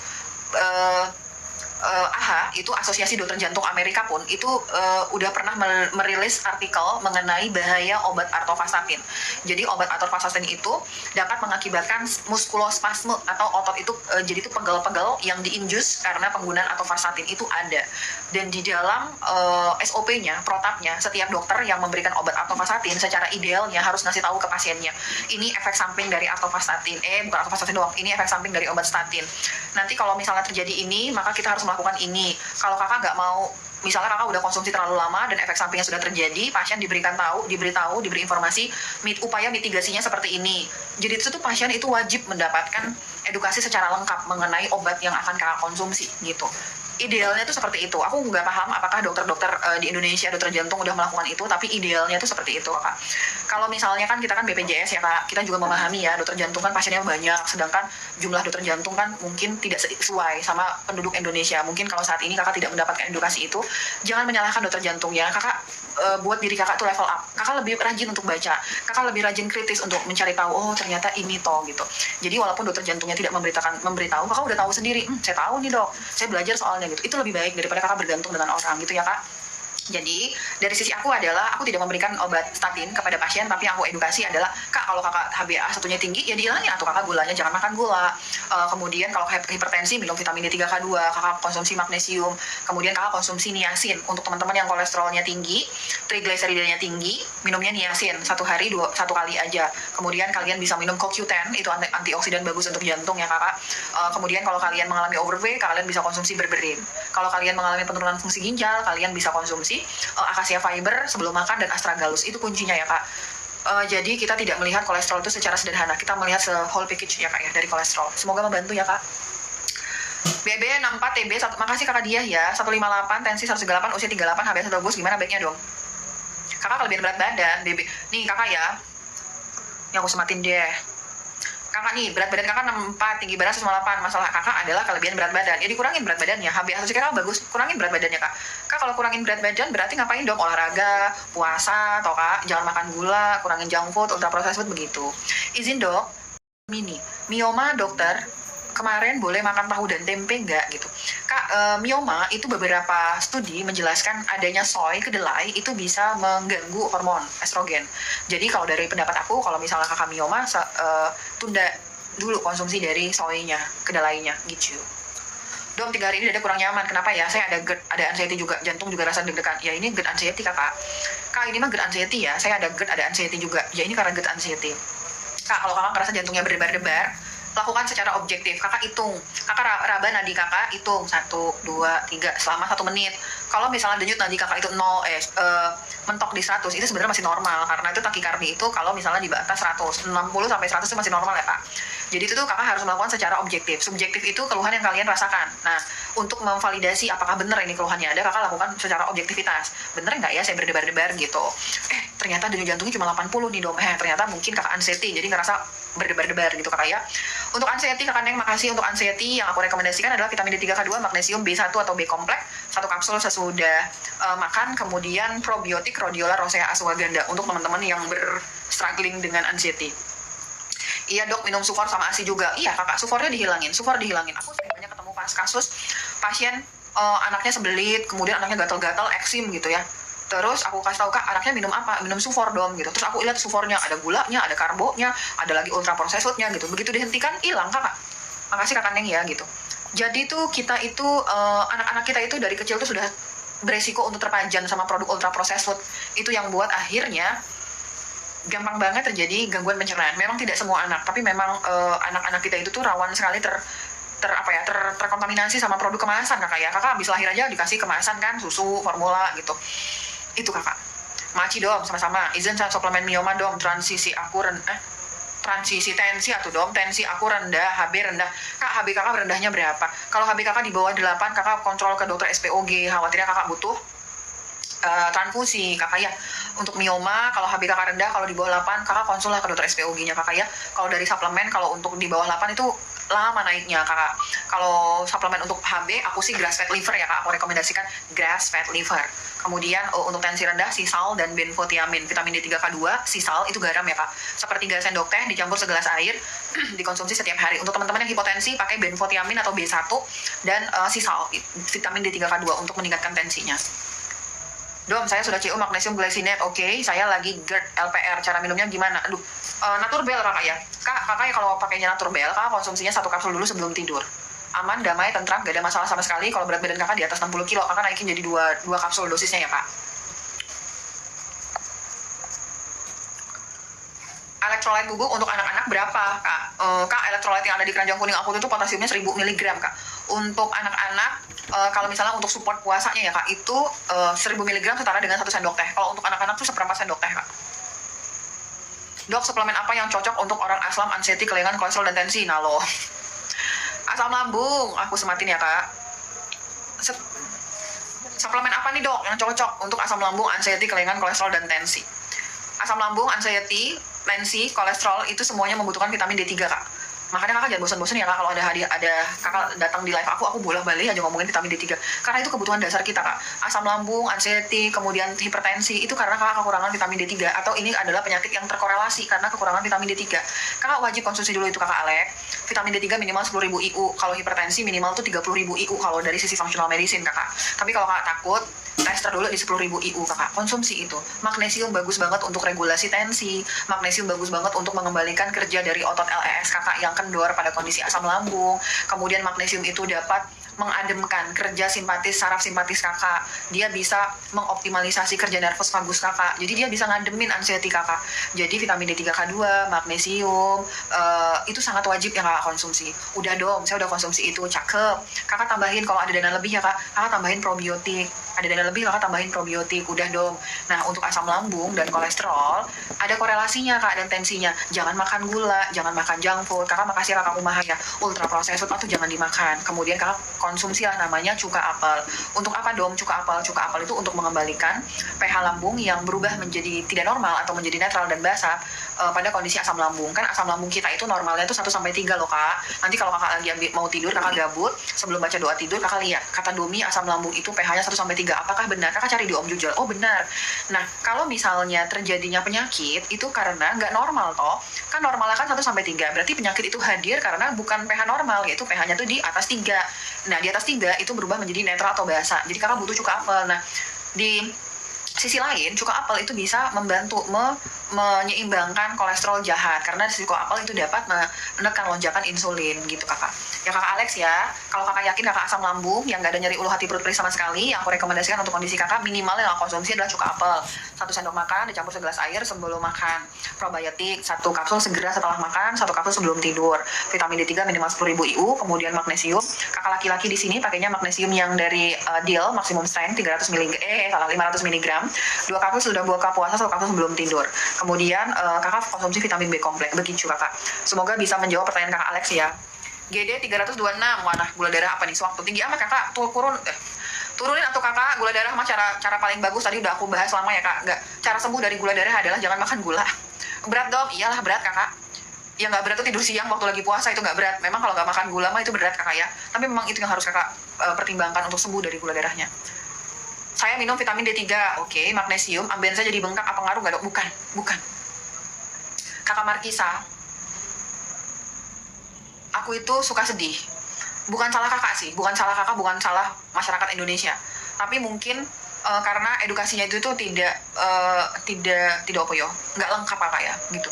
AHA, itu Asosiasi Dokter Jantung Amerika pun itu udah pernah merilis artikel mengenai bahaya obat artovastatin. Jadi obat artovastatin itu dapat mengakibatkan muskulospasme atau otot itu jadi itu pegel-pegel yang diinjus karena penggunaan artovastatin itu ada. Dan di dalam SOP-nya, protapnya, setiap dokter yang memberikan obat artovastatin secara idealnya harus ngasih tahu ke pasiennya, ini efek samping dari artovastatin. Bukan artovastatin doang, ini efek samping dari obat statin. Nanti kalau misalnya terjadi ini, maka kita harus melakukan ini. Kalau kakak nggak mau, misalnya kakak udah konsumsi terlalu lama dan efek sampingnya sudah terjadi, pasien diberi informasi upaya mitigasinya seperti ini. Jadi itu tuh pasien itu wajib mendapatkan edukasi secara lengkap mengenai obat yang akan kakak konsumsi gitu. Idealnya tuh seperti itu. Aku nggak paham apakah dokter-dokter di Indonesia, dokter jantung udah melakukan itu, tapi idealnya tuh seperti itu kak. Kalau misalnya kan kita kan BPJS ya kak, kita juga memahami ya dokter jantung kan pasiennya banyak, sedangkan jumlah dokter jantung kan mungkin tidak sesuai sama penduduk Indonesia. Mungkin kalau saat ini kakak tidak mendapatkan edukasi itu, jangan menyalahkan dokter jantungnya. Kakak buat diri kakak tuh level up. Kakak lebih rajin untuk baca, kakak lebih rajin kritis untuk mencari tahu, oh ternyata ini toh gitu. Jadi walaupun dokter jantungnya tidak memberitahu, kakak udah tahu sendiri, saya tahu nih dok, saya belajar soalnya gitu. Itu lebih baik daripada kakak bergantung dengan orang gitu ya kak. Jadi dari sisi aku adalah aku tidak memberikan obat statin kepada pasien, tapi yang aku edukasi adalah kak kalau kakak HbA1-nya tinggi ya dihilangin, atau kakak gulanya jangan makan gula. Kemudian kalau hipertensi minum vitamin D3K2, kakak konsumsi magnesium, kemudian kakak konsumsi niacin. Untuk teman-teman yang kolesterolnya tinggi, trigliseridanya tinggi, minumnya niacin satu hari 1 kali aja. Kemudian kalian bisa minum CoQ10, itu antioksidan bagus untuk jantung ya kakak. Kemudian kalau kalian mengalami overweight, kalian bisa konsumsi berberin. Kalau kalian mengalami penurunan fungsi ginjal, kalian bisa konsumsi akasia fiber sebelum makan dan astragalus. Itu kuncinya ya kak. Jadi kita tidak melihat kolesterol itu secara sederhana, kita melihat whole package ya kak ya dari kolesterol. Semoga membantu ya kak. BB 64 TB makasih kakak dia ya 158 tensi 138 usia 38 HbA1 bagus gimana baiknya dong kakak kelebihan berat badan BB nih kakak ya yang aku sematin deh kakak nih berat badan kakak 64 tinggi badan 158 masalah kakak adalah kelebihan berat badan ya dikurangin berat badannya HbA1c kakak bagus kurangin berat badannya kak kalau kurangin berat badan berarti ngapain dong olahraga puasa atau kak jangan makan gula kurangin junk food ultra processed food begitu izin dok mioma dokter kemarin boleh makan tahu dan tempe nggak gitu kak mioma itu beberapa studi menjelaskan adanya soy kedelai itu bisa mengganggu hormon estrogen jadi kalau dari pendapat aku kalau misalnya kakak mioma tunda dulu konsumsi dari soynya kedelainya gitu dom 3 hari ini dada kurang nyaman kenapa ya saya ada GERD ada anxiety juga jantung juga rasa deg-degan ya ini GERD anxiety kak ini mah GERD anxiety ya saya ada GERD ada anxiety juga ya ini karena GERD anxiety kak kalau kakak ngerasa jantungnya berdebar-debar lakukan secara objektif kakak hitung kakak raba nadi kakak hitung 1, 2, 3 selama 1 menit kalau misalnya denyut nadi kakak itu mentok di 100 itu sebenarnya masih normal karena itu takikardi itu kalau misalnya di batas 100 60 sampai 100 itu masih normal ya kak jadi itu tuh kakak harus melakukan secara objektif subjektif itu keluhan yang kalian rasakan nah untuk memvalidasi apakah benar ini keluhannya ada kakak lakukan secara objektivitas bener nggak ya saya berdebar-debar gitu ternyata denyut jantungnya cuma 80 nih dom ternyata mungkin kakak anxiety jadi ngerasa berdebar-debar gitu kakak ya untuk anxiety kakak Neng makasih untuk anxiety yang aku rekomendasikan adalah vitamin D3K2 magnesium B1 atau B kompleks 1 kapsul sesudah makan kemudian probiotik rhodiola rosea ashwagandha untuk teman-teman yang struggling dengan anxiety iya dok minum sufor sama ASI juga iya kakak sufor dihilangin aku sering banyak ketemu kasus pasien anaknya sembelit kemudian anaknya gatal-gatal eksim gitu ya terus aku kasih tahu kak anaknya minum apa minum sufor dom gitu terus aku lihat sufornya ada gulanya ada karbonya ada lagi ultra processed foodnya gitu begitu dihentikan hilang kakak makasih kakak Neng ya gitu jadi tuh kita itu anak-anak kita itu dari kecil tuh sudah beresiko untuk terpajan sama produk ultra processed food itu yang buat akhirnya gampang banget terjadi gangguan pencernaan memang tidak semua anak tapi memang anak-anak kita itu tuh rawan sekali terkontaminasi sama produk kemasan kakak ya kakak habis lahir aja dikasih kemasan kan susu formula gitu itu kakak maci dom sama-sama izin saya suplemen mioma dom transisi tensi atau dom tensi aku rendah HB rendah kak HB kakak rendahnya berapa kalau HB kakak di bawah 8 kakak kontrol ke dokter SPOG khawatirnya kakak butuh transfusi kakak ya untuk mioma kalau HB kakak rendah kalau di bawah 8 kakak konsul lah ke dokter SPOG nya kakak ya kalau dari suplemen kalau untuk di bawah 8 itu lama naiknya kakak kalau suplemen untuk HB aku sih grass fed liver ya kak aku rekomendasikan grass fed liver kemudian untuk tensi rendah sisal dan benfotiamin vitamin D3K2 sisal itu garam ya kak sepertiga sendok teh dicampur segelas air dikonsumsi setiap hari untuk teman-teman yang hipotensi pakai benfotiamin atau B1 dan sisal vitamin D3K2 untuk meningkatkan tensinya dom saya sudah CU magnesium glycinate oke saya lagi GERD LPR cara minumnya gimana aduh naturbel kakak ya kakak ya kalau pakainya naturbel kakak konsumsinya 1 kapsul dulu sebelum tidur aman damai tentram gak ada masalah sama sekali kalau berat badan kakak di atas 60 kilo kakak naikin jadi 2 kapsul dosisnya ya kak elektrolit bubuk untuk anak-anak berapa kak kak elektrolit yang ada di keranjang kuning aku itu potasiumnya 1000 mg kak untuk anak-anak kalau misalnya untuk support puasanya ya kak itu 1000 mg setara dengan 1 sendok teh kalau untuk anak-anak tuh 1/4 sendok teh kak dok suplemen apa yang cocok untuk orang asam anxiety kelengan kolesterol dan tensi nah loh asam lambung aku sematin ya kak suplemen apa nih dok yang cocok untuk asam lambung anxiety kelengan kolesterol dan tensi asam lambung anxiety tensi kolesterol itu semuanya membutuhkan vitamin D3 kak makanya kakak jangan bosan-bosan ya kak kalau ada kakak datang di live aku bolak-balik aja ngomongin vitamin D3 karena itu kebutuhan dasar kita kak asam lambung, anxiety, kemudian hipertensi itu karena kakak kekurangan vitamin D3 atau ini adalah penyakit yang terkorelasi karena kekurangan vitamin D3 kakak wajib konsumsi dulu itu kakak Alek vitamin D3 minimal 10.000 IU kalau hipertensi minimal tuh 30.000 IU kalau dari sisi functional medicine kakak tapi kalau kakak takut tester dulu di 10.000 IU kakak konsumsi itu magnesium bagus banget untuk regulasi tensi magnesium bagus banget untuk mengembalikan kerja dari otot LES kakak yang kendor pada kondisi asam lambung kemudian magnesium itu dapat mengademkan kerja simpatis, saraf simpatis kakak. Dia bisa mengoptimalisasi kerja nervus vagus kakak. Jadi dia bisa ngademin anxiety kakak. Jadi vitamin D3K2, magnesium, itu sangat wajib yang kakak konsumsi. Udah dong, saya udah konsumsi itu, cakep. Kakak tambahin kalau ada dana lebih ya kak, kakak tambahin probiotik. Ada dana lebih kakak tambahin probiotik, udah dong. Nah untuk asam lambung dan kolesterol, ada korelasinya kak dan tensinya. Jangan makan gula, jangan makan junk food. Kakak makasih kakak kumaha ya, ultra processed food itu jangan dimakan. Kemudian kakak konsumsi lah namanya cuka apel. Untuk apa dong cuka apel? Cuka apel itu untuk mengembalikan pH lambung yang berubah menjadi tidak normal atau menjadi netral dan basah pada kondisi asam lambung. Kan asam lambung kita itu normalnya itu 1-3 loh kak. Nanti kalau kakak lagi mau tidur, kakak gabut, sebelum baca doa tidur, kakak lihat kata Domi asam lambung itu pH-nya 1-3. Apakah benar? Kakak cari di Om Jujel. Oh benar. Nah kalau misalnya terjadinya penyakit itu karena nggak normal toh. Kan normalnya kan 1-3. Berarti penyakit itu hadir karena bukan pH normal, yaitu pH-nya tuh di atas 3. Nah di atas 3 itu berubah menjadi netral atau basah. Jadi kakak butuh cuka apel. Nah di sisi lain, cuka apel itu bisa membantu menyeimbangkan kolesterol jahat karena cuka apel itu dapat menekan lonjakan insulin gitu kakak. Ya kakak Alex ya, kalau kakak yakin kakak asam lambung yang gak ada nyeri ulu hati perut perih sama sekali, yang aku rekomendasikan untuk kondisi kakak minimal yang kakak konsumsi adalah cuka apel. 1 sendok makan dicampur segelas air sebelum makan. Probiotik 1 kapsul segera setelah makan, 1 kapsul sebelum tidur. Vitamin D3 minimal 10.000 IU, kemudian magnesium. Kakak laki-laki di sini pakainya magnesium yang dari Deal maximum strength 500 mg. 2 kapsul sudah buka puasa, 1 kapsul sebelum tidur. Kemudian kakak konsumsi vitamin B kompleks. Begitu kakak. Semoga bisa menjawab pertanyaan kakak Alex ya. GD 326, mana gula darah apa nih? Sewaktu tinggi amat kakak, turunin atau kakak gula darah mah cara paling bagus tadi udah aku bahas lama ya kak. Nggak, cara sembuh dari gula darah adalah jangan makan gula. Berat dong, iyalah berat kakak. Yang nggak berat tuh tidur siang waktu lagi puasa itu nggak berat. Memang kalau nggak makan gula mah itu berat kakak ya. Tapi memang itu yang harus kakak pertimbangkan untuk sembuh dari gula darahnya. Saya minum vitamin D3, oke, magnesium, ambeien saya jadi bengkak, apa ngaruh nggak dok? Bukan. Kakak Markisa, aku itu suka sedih. Bukan salah kakak sih, bukan salah masyarakat Indonesia. Tapi mungkin karena edukasinya itu tuh tidak apa ya, nggak lengkap kakak ya, gitu.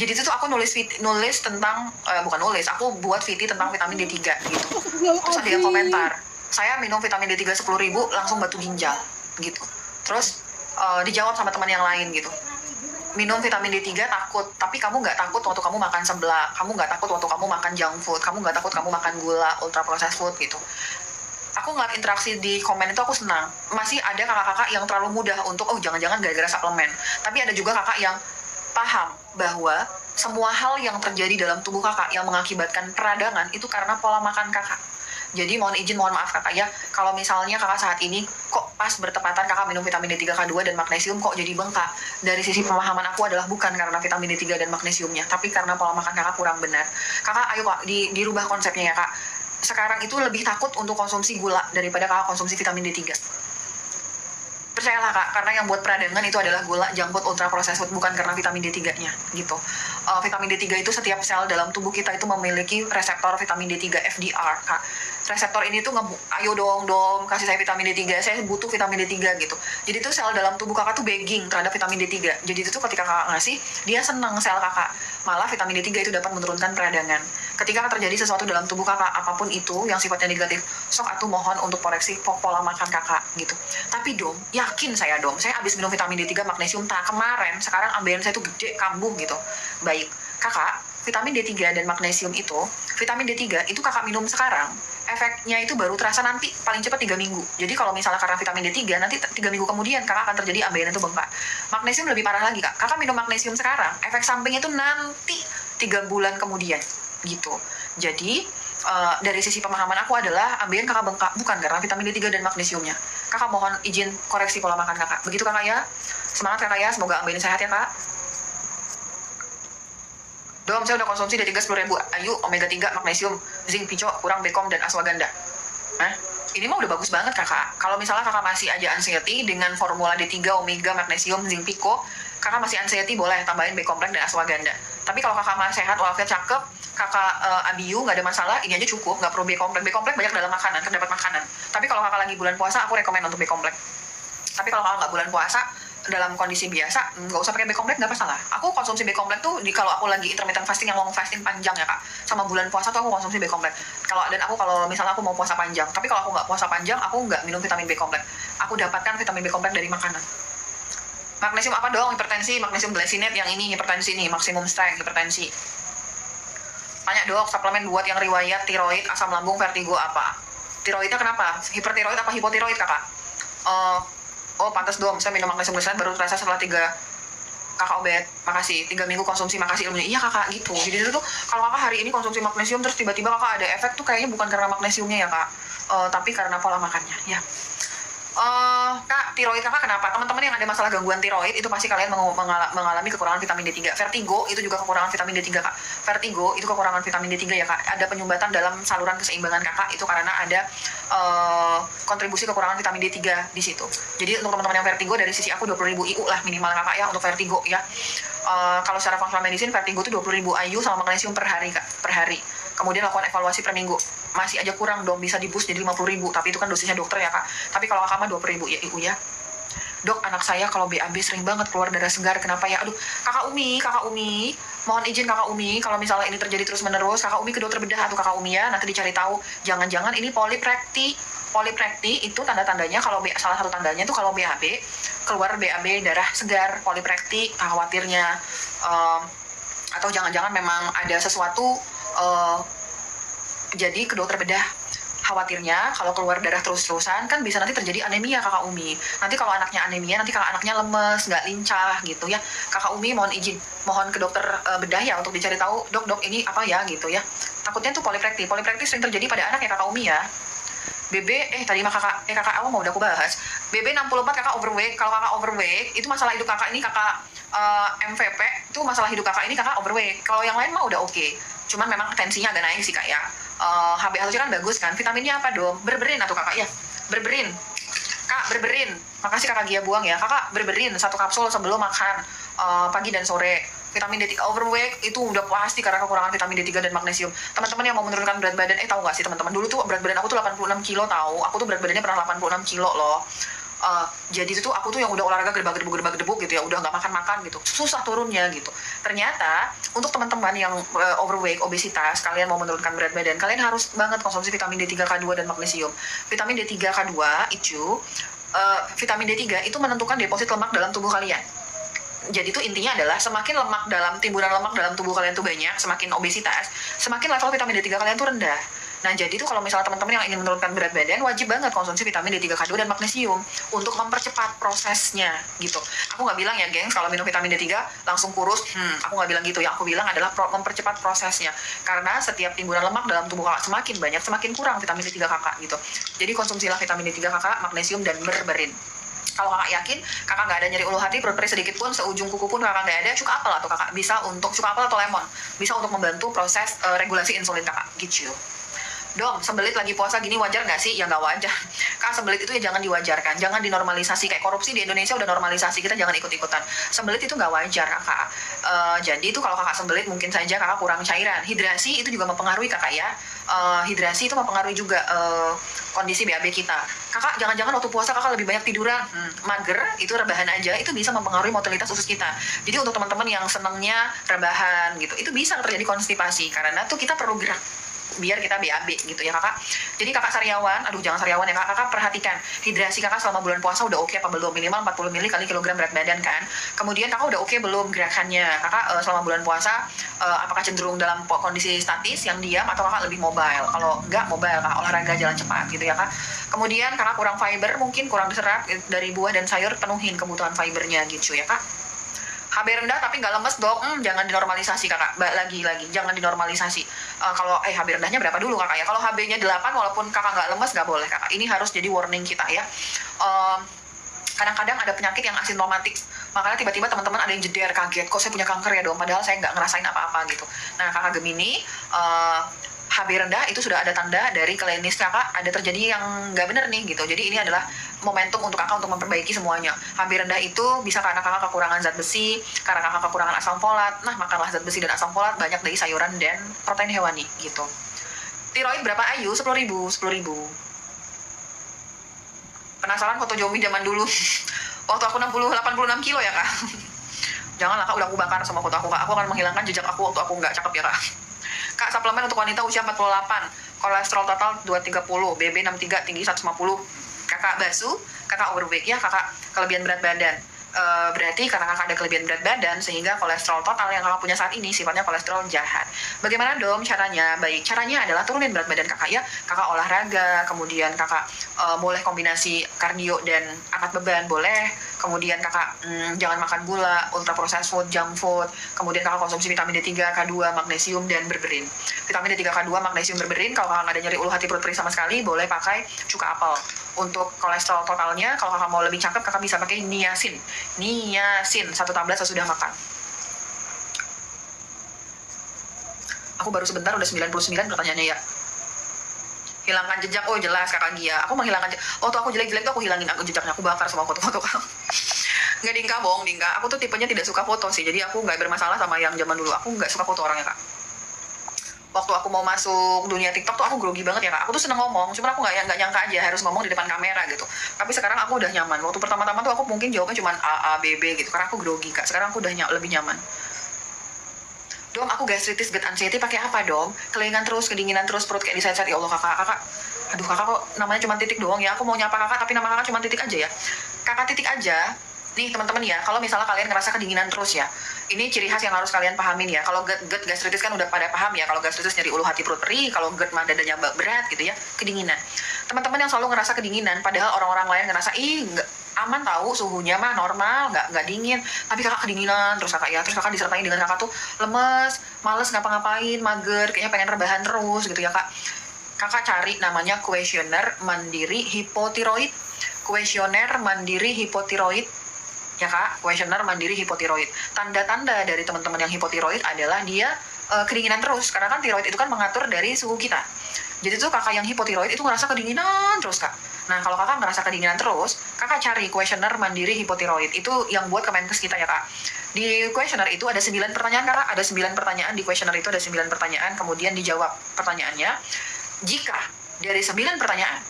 Jadi itu tuh aku nulis tentang, aku buat VT tentang vitamin D3 gitu. Terus ada yang komentar, saya minum vitamin D3 10.000 langsung batu ginjal gitu. Terus dijawab sama teman yang lain gitu, minum vitamin D3 takut, tapi kamu nggak takut waktu kamu makan seblak, kamu nggak takut waktu kamu makan junk food, kamu nggak takut kamu makan gula, ultra processed food gitu. Aku ngeliat interaksi di komen itu aku senang. Masih ada kakak-kakak yang terlalu mudah untuk jangan-jangan gara-gara suplemen. Tapi ada juga kakak yang paham bahwa semua hal yang terjadi dalam tubuh kakak yang mengakibatkan peradangan itu karena pola makan kakak. Jadi mohon maaf kakak ya, kalau misalnya kakak saat ini kok pas bertepatan kakak minum vitamin D3K2 dan magnesium kok jadi bengkak. Dari sisi pemahaman aku adalah bukan karena vitamin D3 dan magnesiumnya, tapi karena pola makan kakak kurang benar. Kakak ayo kak, dirubah konsepnya ya kak. Sekarang itu lebih takut untuk konsumsi gula daripada kakak konsumsi vitamin D3. Percayalah kak, karena yang buat peradangan itu adalah gula, junk food, ultra processed food, bukan karena vitamin D3-nya gitu. Vitamin D3 itu setiap sel dalam tubuh kita itu memiliki reseptor vitamin D3 FDR kak. Reseptor ini tuh ayo dong kasih saya vitamin D3, saya butuh vitamin D3 gitu. Jadi tuh sel dalam tubuh kakak tuh begging terhadap vitamin D3. Jadi itu tuh ketika kakak ngasih, dia senang sel kakak. Malah vitamin D3 itu dapat menurunkan peradangan. Ketika terjadi sesuatu dalam tubuh kakak, apapun itu yang sifatnya negatif, sok atuh mohon untuk koreksi pola makan kakak gitu. Tapi dong, yakin saya abis minum vitamin D3 magnesium kemarin, sekarang ambeien saya tuh gede kambuh gitu. Baik, kakak, vitamin D3 dan magnesium itu, vitamin D3 itu kakak minum sekarang, efeknya itu baru terasa nanti paling cepat 3 minggu. Jadi kalau misalnya karena vitamin D3, nanti 3 minggu kemudian kakak akan terjadi ambeien itu bengkak. Magnesium lebih parah lagi kak, kakak minum magnesium sekarang, efek sampingnya itu nanti 3 bulan kemudian gitu. Jadi dari sisi pemahaman aku adalah ambeien kakak bengkak bukan karena vitamin D3 dan magnesiumnya. Kakak mohon izin koreksi pola makan kakak. Begitu kakak ya. Semangat kakak ya, semoga ambeien sehat ya kak. Dom, saya udah konsumsi D3 10.000 IU, omega 3, magnesium, zinc, pico, kurang bekom dan ashwagandha. Ini mah udah bagus banget kakak. Kalau misalnya kakak masih aja anxiety dengan formula D3, omega, magnesium, zinc, pico, kakak masih anxiety boleh tambahin B kompleks dan ashwagandha. Tapi kalau kakak masih sehat, walafiat cakep, kakak abiu nggak ada masalah, ini aja cukup, nggak perlu B kompleks. B kompleks banyak dalam makanan, terdapat makanan. Tapi kalau kakak lagi bulan puasa, aku rekomen untuk B kompleks. Tapi kalau kakak nggak bulan puasa, dalam kondisi biasa nggak usah pakai B kompleks, nggak masalah. Aku konsumsi B kompleks tuh kalau aku lagi intermittent fasting yang long fasting panjang ya kak, sama bulan puasa tuh aku konsumsi B kompleks. Dan aku kalau misalnya aku mau puasa panjang, tapi kalau aku nggak puasa panjang aku nggak minum vitamin B kompleks. Aku dapatkan vitamin B kompleks dari makanan. Magnesium apa dong? Hipertensi, magnesium glycinate yang ini hipertensi nih, maksimum strength hipertensi. Tanya dok, suplemen buat yang riwayat tiroid, asam lambung, vertigo apa? Tiroidnya kenapa? Hipertiroid apa hipotiroid kakak? Oh pantas dong, saya minum magnesium glycinate baru terasa setelah 3 kakak obet, makasih 3 minggu konsumsi, makasih ilmunya. Iya kakak gitu. Jadi itu tuh kalau kakak hari ini konsumsi magnesium terus tiba-tiba kakak ada efek tuh kayaknya bukan karena magnesiumnya ya kak, tapi karena pola makannya ya. Kak, tiroid kakak kenapa? Teman-teman yang ada masalah gangguan tiroid itu pasti kalian mengalami kekurangan vitamin D3. Vertigo itu juga kekurangan vitamin D3 kak. Vertigo itu kekurangan vitamin D3 ya kak. Ada penyumbatan dalam saluran keseimbangan kakak itu karena ada kontribusi kekurangan vitamin D3 di situ. Jadi untuk teman-teman yang vertigo dari sisi aku 20.000 IU lah minimal kakak ya untuk vertigo ya. Kalau secara functional medicine vertigo itu 20.000 IU sama magnesium per hari kak, per hari. Kemudian lakukan evaluasi per minggu. Masih aja kurang dong, bisa di boost jadi 50.000, tapi itu kan dosisnya dokter ya kak. Tapi kalau kakak mah 20.000 ya ibu ya. Dok, anak saya kalau BAB sering banget keluar darah segar, kenapa ya? Aduh, kakak Umi, mohon izin kakak Umi, kalau misalnya ini terjadi terus menerus, kakak Umi ke dokter bedah atau kakak Umi ya, nanti dicari tahu. Jangan-jangan ini poliprekti. Poliprekti itu tanda-tandanya kalau salah satu tandanya itu kalau BAB keluar BAB darah segar, poliprekti khawatirnya. Atau jangan-jangan memang ada sesuatu jadi ke dokter bedah. Khawatirnya kalau keluar darah terus-terusan kan bisa nanti terjadi anemia kakak Umi. Nanti kalau anaknya anemia, nanti kalau anaknya lemes, nggak lincah gitu ya. Kakak Umi mohon izin, mohon ke dokter bedah ya untuk dicari tahu, dok ini apa ya gitu ya. Takutnya tuh poliprekti sering terjadi pada anak ya kakak Umi ya. BB, tadi mah kakak awal mau udah aku bahas. BB 64 kakak overweight. Kalau kakak overweight, itu masalah hidup kakak ini kakak MVP, itu masalah hidup kakak ini kakak overweight. Kalau yang lain mah udah oke. Cuman memang tensinya agak naik sih kak ya. HbA1c kan bagus kan. Vitaminnya apa dong? Berberin atau kakak ya? Berberin. Kak, berberin. Makasih kakak Gia buang ya. Kakak berberin 1 kapsul sebelum makan pagi dan sore. Vitamin D3 overweight itu udah pasti karena kekurangan vitamin D3 dan magnesium. Teman-teman yang mau menurunkan berat badan, tahu nggak sih teman-teman? Dulu tuh berat badan aku tuh 86 kilo tahu. Aku tuh berat badannya pernah 86 kilo loh. Jadi itu tuh aku tuh yang udah olahraga gedebak-gedebuk gitu ya, udah nggak makan gitu, susah turunnya gitu. Ternyata untuk teman-teman yang overweight, obesitas, kalian mau menurunkan berat badan, kalian harus banget konsumsi vitamin D3, K2 dan magnesium. Vitamin D3, K2 itu vitamin D3 itu menentukan deposit lemak dalam tubuh kalian. Jadi itu intinya adalah semakin timbunan lemak dalam tubuh kalian tuh banyak, semakin obesitas, semakin level vitamin D3 kalian tuh rendah. Nah, jadi itu kalau misalnya teman-teman yang ingin menurunkan berat badan, wajib banget konsumsi vitamin D3, K2 dan magnesium untuk mempercepat prosesnya gitu. Aku nggak bilang ya, gengs, kalau minum vitamin D3 langsung kurus. Aku nggak bilang gitu ya. Aku bilang adalah mempercepat prosesnya. Karena setiap timbunan lemak dalam tubuh kakak semakin banyak, semakin kurang vitamin D3 kakak gitu. Jadi konsumsilah vitamin D3 kakak, magnesium, dan berberin. Kalau kakak yakin kakak nggak ada nyeri ulu hati, perut perih sedikit pun, seujung kuku pun kakak nggak ada, cuka apel atau kakak bisa untuk cuka apel atau lemon bisa untuk membantu proses regulasi insulin kakak gitu. Dong, sembelit lagi puasa gini wajar nggak sih? Ya nggak wajar. Kak, sembelit itu ya jangan diwajarkan, jangan dinormalisasi. Kayak korupsi di Indonesia udah normalisasi, kita jangan ikut-ikutan. Sembelit itu nggak wajar kakak. Jadi itu kalau kakak sembelit mungkin saja kakak kurang cairan. Hidrasi itu juga mempengaruhi kakak ya. Hidrasi itu mempengaruhi juga kondisi BAB kita. Kakak jangan-jangan waktu puasa kakak lebih banyak tiduran, mager, itu rebahan aja, itu bisa mempengaruhi motilitas usus kita. Jadi untuk teman-teman yang senangnya rebahan gitu, itu bisa terjadi konstipasi karena tuh kita perlu gerak biar kita BAB gitu ya kakak. Jadi kakak sariawan, jangan sariawan ya kakak perhatikan hidrasi kakak selama bulan puasa udah oke apa belum, minimal 40 ml kali kilogram berat badan kan. Kemudian kakak udah oke belum gerakannya, kakak selama bulan puasa apakah cenderung dalam kondisi statis yang diam atau kakak lebih mobile? Kalau enggak mobile kakak olahraga jalan cepat gitu ya kak. Kemudian kakak kurang fiber, mungkin kurang diserap dari buah dan sayur, penuhin kebutuhan fibernya gitu ya kak. HB rendah tapi nggak lemes dok, jangan dinormalisasi kakak, lagi jangan dinormalisasi. Kalau HB rendahnya berapa dulu kakak ya? Kalau HB-nya 8 walaupun kakak nggak lemes nggak boleh kakak. Ini harus jadi warning kita ya. Kadang-kadang ada penyakit yang asimptomatik, makanya tiba-tiba teman-teman ada yang jeder kaget, kok saya punya kanker ya dong, padahal saya nggak ngerasain apa-apa gitu. Nah kakak Gemini, HB rendah itu sudah ada tanda dari klinis kakak ada terjadi yang nggak bener nih gitu. Jadi ini adalah momentum untuk kakak untuk memperbaiki semuanya. HB rendah itu bisa karena kakak kekurangan zat besi, karena kakak kekurangan asam folat. Nah makanlah zat besi dan asam folat banyak dari sayuran dan protein hewani gitu. Tiroid berapa IU? 10.000. Penasaran foto Jomi zaman dulu? Waktu aku 86 kilo ya kak. Janganlah kak, udah aku bakar sama foto aku kak. Aku akan menghilangkan jejak aku waktu aku nggak cakep ya kak. Kak, suplemen untuk wanita usia 48, kolesterol total 230, BB 63, tinggi 150. Kakak basuh, kakak overweight ya, kakak kelebihan berat badan. Berarti karena kakak ada kelebihan berat badan, sehingga kolesterol total yang kakak punya saat ini sifatnya kolesterol jahat. Bagaimana dong caranya? Baik, caranya adalah turunin berat badan kakak ya. Kakak olahraga, kemudian kakak boleh kombinasi kardio dan angkat beban, boleh. Kemudian kakak jangan makan gula, ultra processed food, junk food. Kemudian kakak konsumsi vitamin D3, K2, magnesium, dan berberin. Vitamin D3, K2, magnesium, berberin. Kalau kakak nggak ada nyeri ulu hati perut perih sama sekali, boleh pakai cuka apel. Untuk kolesterol totalnya, kalau kakak mau lebih cakep, kakak bisa pakai niacin. Niacin, 1 tablet sesudah makan. Aku baru sebentar udah 99 pertanyaannya ya. Hilangkan jejak, oh jelas kakak Gia. Aku menghilangkan jejak. Waktu aku jelek-jelek tuh aku hilangin jejaknya, aku bakar sama foto-foto kamu. Nggak Dingka, bohong Dingka. Aku tuh tipenya tidak suka foto sih, jadi aku nggak bermasalah sama yang zaman dulu. Aku nggak suka foto orangnya kak. Waktu aku mau masuk dunia TikTok tuh aku grogi banget ya kak. Aku tuh seneng ngomong, cuma aku nggak nyangka aja harus ngomong di depan kamera gitu. Tapi sekarang aku udah nyaman. Waktu pertama-tama tuh aku mungkin jawabnya cuma A, B, B gitu, karena aku grogi kak. Sekarang aku udah lebih nyaman. Dom, aku gastritis, gut anxiety, pakai apa dom? Kelingan terus, kedinginan terus, perut kayak disayat-sayat. Ya Allah kakak. Aduh kakak kok namanya cuma titik doang ya. Aku mau nyapa kakak tapi nama kakak cuma titik aja ya. Kakak titik aja. Nih teman-teman ya, kalau misalnya kalian ngerasa kedinginan terus ya, ini ciri khas yang harus kalian pahamin ya. Kalau gut gastritis kan udah pada paham ya. Kalau gastritis nyeri ulu hati perut perih, kalau gut mah dadanya berat gitu ya, kedinginan. Teman-teman yang selalu ngerasa kedinginan, padahal orang-orang lain ngerasa nggak aman tahu, suhunya mah normal, nggak dingin, tapi kakak kedinginan terus kakak ya. Terus kakak disertai dengan kakak tuh lemes, males ngapa-ngapain, mager, kayaknya pengen rebahan terus gitu ya kak. Kakak cari namanya kuesioner mandiri hipotiroid. Kuesioner mandiri hipotiroid ya kak, kuesioner mandiri hipotiroid. Tanda-tanda dari teman-teman yang hipotiroid adalah dia kedinginan terus, karena kan tiroid itu kan mengatur dari suhu kita. Jadi tuh kakak yang hipotiroid itu ngerasa kedinginan terus kak. Nah kalau kakak ngerasa kedinginan terus, kakak cari kuesioner mandiri hipotiroid. Itu yang buat Kemenkes kita ya kak. Di kuesioner itu ada 9 pertanyaan kakak, ada 9 pertanyaan di kuesioner itu, ada 9 pertanyaan, kemudian dijawab pertanyaannya. Jika dari 9 pertanyaan